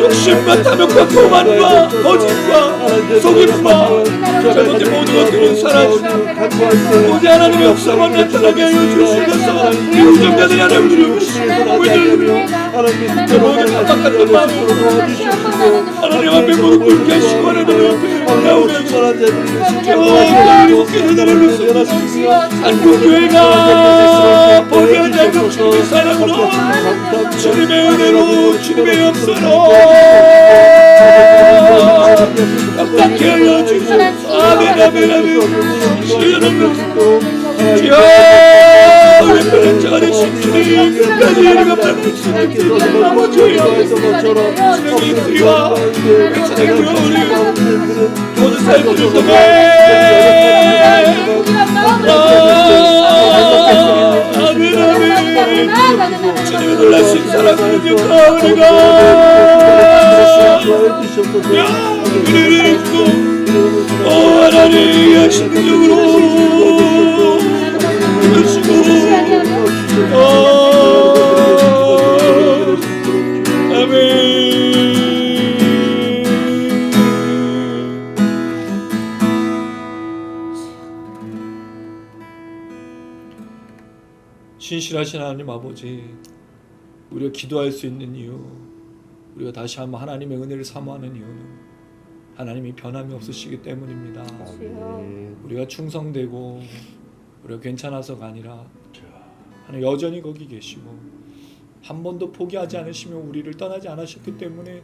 욕심과 탐욕과 교만과 거짓과 속임과 잘못된 모든 것들은 사라지고 오직 하나님의 역사가 나타나게 하여 주시옵소서. 이 우정자들이 하나님을 두려워하시고 우리들 모든 깜빡했던 마음으로 하나님 앞에 무릎 꿇게 하시고 하나님 앞에 나오며 한국교회가 포기하지 않고 주님의 사랑으로 주님의 은혜로 주님의 역사로 깜빡히 하여 주시옵소서. 아멘 아멘 아멘. 주여 우리 편집자가 되신 주님 끝까지 우리가 받을 수 있는 아버지의 주님의 우리와 백성의 우리 모든 삶을 통해 아멘 아멘. 주님의 놀라신 사랑을 기억하 우리가 은혜를 입고 하나님 하신적으로 신실하신 하나님 아버지, 우리가 기도할 수 있는 이유, 우리가 다시 한번 하나님의 은혜를 사모하는 이유는 하나님이 변함이 없으시기 때문입니다. 우리가 충성되고 우리가 괜찮아서가 아니라 하나님 여전히 거기 계시고 한 번도 포기하지 않으시며 우리를 떠나지 않으셨기 때문에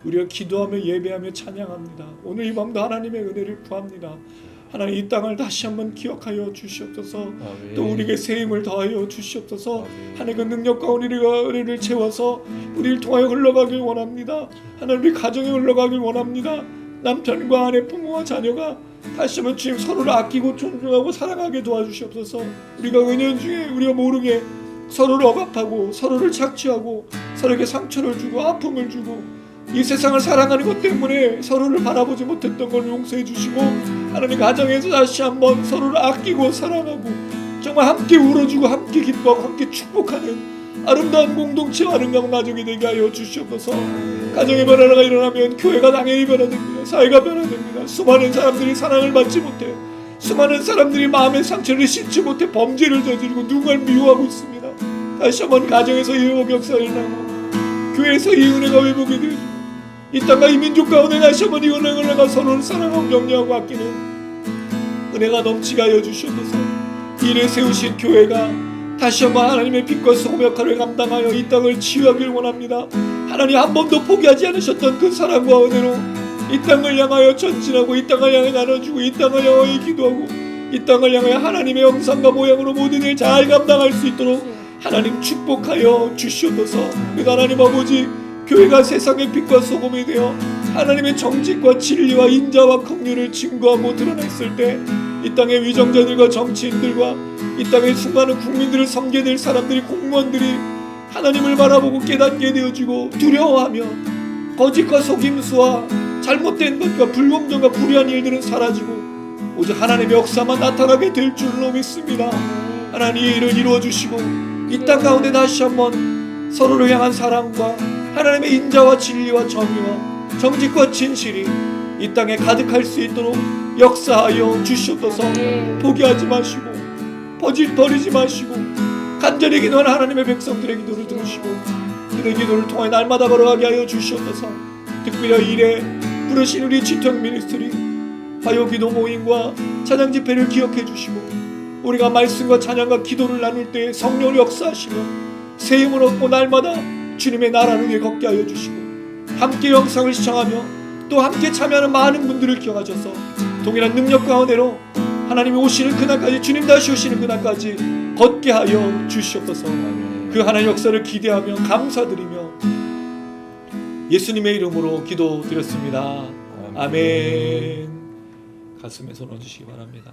우리가 기도하며 예배하며 찬양합니다. 오늘 이 밤도 하나님의 은혜를 구합니다. 하나님 이 땅을 다시 한번 기억하여 주시옵소서. 아멘. 또 우리에게 새 힘을 더하여 주시옵소서. 하나님 그 능력과 우리가 은혜를 채워서 우리를 통하여 흘러가길 원합니다. 하나님 우리 가정에 흘러가길 원합니다. 남편과 아내 부모와 자녀가 다시 한번 주님 서로를 아끼고 존중하고 사랑하게 도와주시옵소서. 우리가 은연중에 우리가 모르게 서로를 억압하고 서로를 착취하고 서로에게 상처를 주고 아픔을 주고 이 세상을 사랑하는 것 때문에 서로를 바라보지 못했던 걸 용서해 주시고 하나님 가정에서 다시 한번 서로를 아끼고 사랑하고 정말 함께 울어주고 함께 기뻐하고 함께 축복하는 아름다운 공동체와 아름다운 가족이 되게 하여 주시옵소서. 가정의 변화가 일어나면 교회가 당연히 변화됩니다. 사회가 변화됩니다. 수많은 사람들이 사랑을 받지 못해 수많은 사람들이 마음의 상처를 씻지 못해 범죄를 저지르고 누군가를 미워하고 있습니다. 다시 한번 가정에서 이 회복 역사가 일어나고 교회에서 이 은혜가 회복이 되어지고 이 땅과 이 민족 가운데 다시 한번 이 은혜가 서로를 사랑하고 격려하고 아끼는 은혜가 넘치게 하여 주시옵소서. 이를 세우신 교회가 다시 한번 하나님의 빛과 소금 역할을 감당하여 이 땅을 치유하길 원합니다. 하나님 한 번도 포기하지 않으셨던 그 사랑과 은혜로 이 땅을 향하여 전진하고 이 땅을 향해 나눠주고 이 땅을 향하여 기도하고 이 땅을 향하여 하나님의 형상과 모양으로 모든 일 잘 감당할 수 있도록 하나님 축복하여 주시옵소서. 그러니까 하나님 아버지, 교회가 세상의 빛과 소금이 되어 하나님의 정직과 진리와 인자와 긍휼을 증거하고 드러냈을 때 이 땅의 위정자들과 정치인들과 이 땅의 수많은 국민들을 섬겨야 될 사람들이, 공무원들이 하나님을 바라보고 깨닫게 되어지고 두려워하며 거짓과 속임수와 잘못된 것과 불공정과 불의한 일들은 사라지고 오직 하나님의 역사만 나타나게 될 줄로 믿습니다. 하나님 이 일을 이루어주시고 이 땅 가운데 다시 한번 서로를 향한 사랑과 하나님의 인자와 진리와 정의와 정직과 진실이 이 땅에 가득할 수 있도록 역사하여 주시옵소서. 포기하지 마시고 버리지 마시고 간절히 기도하는 하나님의 백성들의 기도를 들으시고 그들의 기도를 통해 날마다 걸어가게 하여 주시옵소서. 특별히 일에 부르신 우리 지통 미니스트리 화요 기도 모임과 찬양 집회를 기억해 주시고 우리가 말씀과 찬양과 기도를 나눌 때 성령을 역사하시며 새 힘을 얻고 날마다 주님의 나라를 위해 걷게 하여 주시고 함께 영상을 시청하며 또 함께 참여하는 많은 분들을 기억하셔서 동일한 능력 가운데로 하나님이 오시는 그날까지, 주님 다시 오시는 그날까지 걷게 하여 주시옵소서. 그 하나님 역사를 기대하며 감사드리며 예수님의 이름으로 기도드렸습니다. 아멘. 가슴에 손 얹으시기 바랍니다.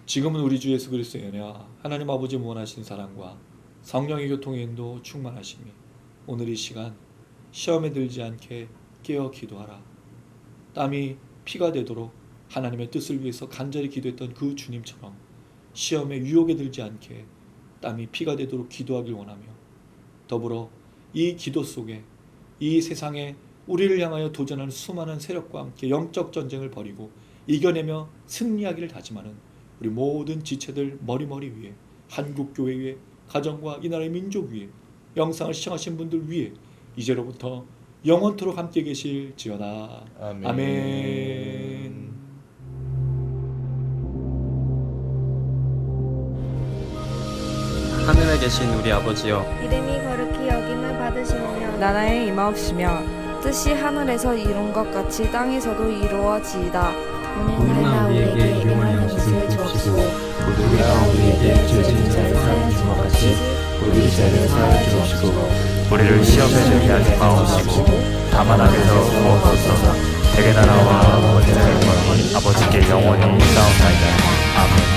지금은 우리 주 예수 그리스도의 은혜와 하나님 아버지 무한하신 사랑과 성령의 교통의 인도 충만하심이 오늘 이 시간 시험에 들지 않게 깨어 기도하라. 땀이 피가 되도록 하나님의 뜻을 위해서 간절히 기도했던 그 주님처럼 시험에 유혹에 들지 않게 땀이 피가 되도록 기도하길 원하며 더불어 이 기도 속에 이 세상에 우리를 향하여 도전하는 수많은 세력과 함께 영적 전쟁을 벌이고 이겨내며 승리하기를 다짐하는 우리 모든 지체들 머리머리 위에 한국교회 위에 가정과 이 나라의 민족 위에 영상을 시청하신 분들 위에 이제로부터 영원토록 함께 계실지어다. 아멘. 아멘. 하늘에 계신 우리 아버지여, 이름이 거룩히 여김을 받으시오며 나라의 임하옵시며 뜻이 하늘에서 이룬 것 같이 땅에서도 이루어지이다. 오늘날 우리에게 일용할 양식을 주옵시고 우리가 우리에게 죄 지은 자를 사하여 준 것 같이 우리 죄를 사하여 주옵시고 우리를 시험에 들게 하지 마옵시고 다만 악에서 구하옵소서. 대개 나라와 권세와 영광이 아버지께 영원히 있사옵나이다. 아멘.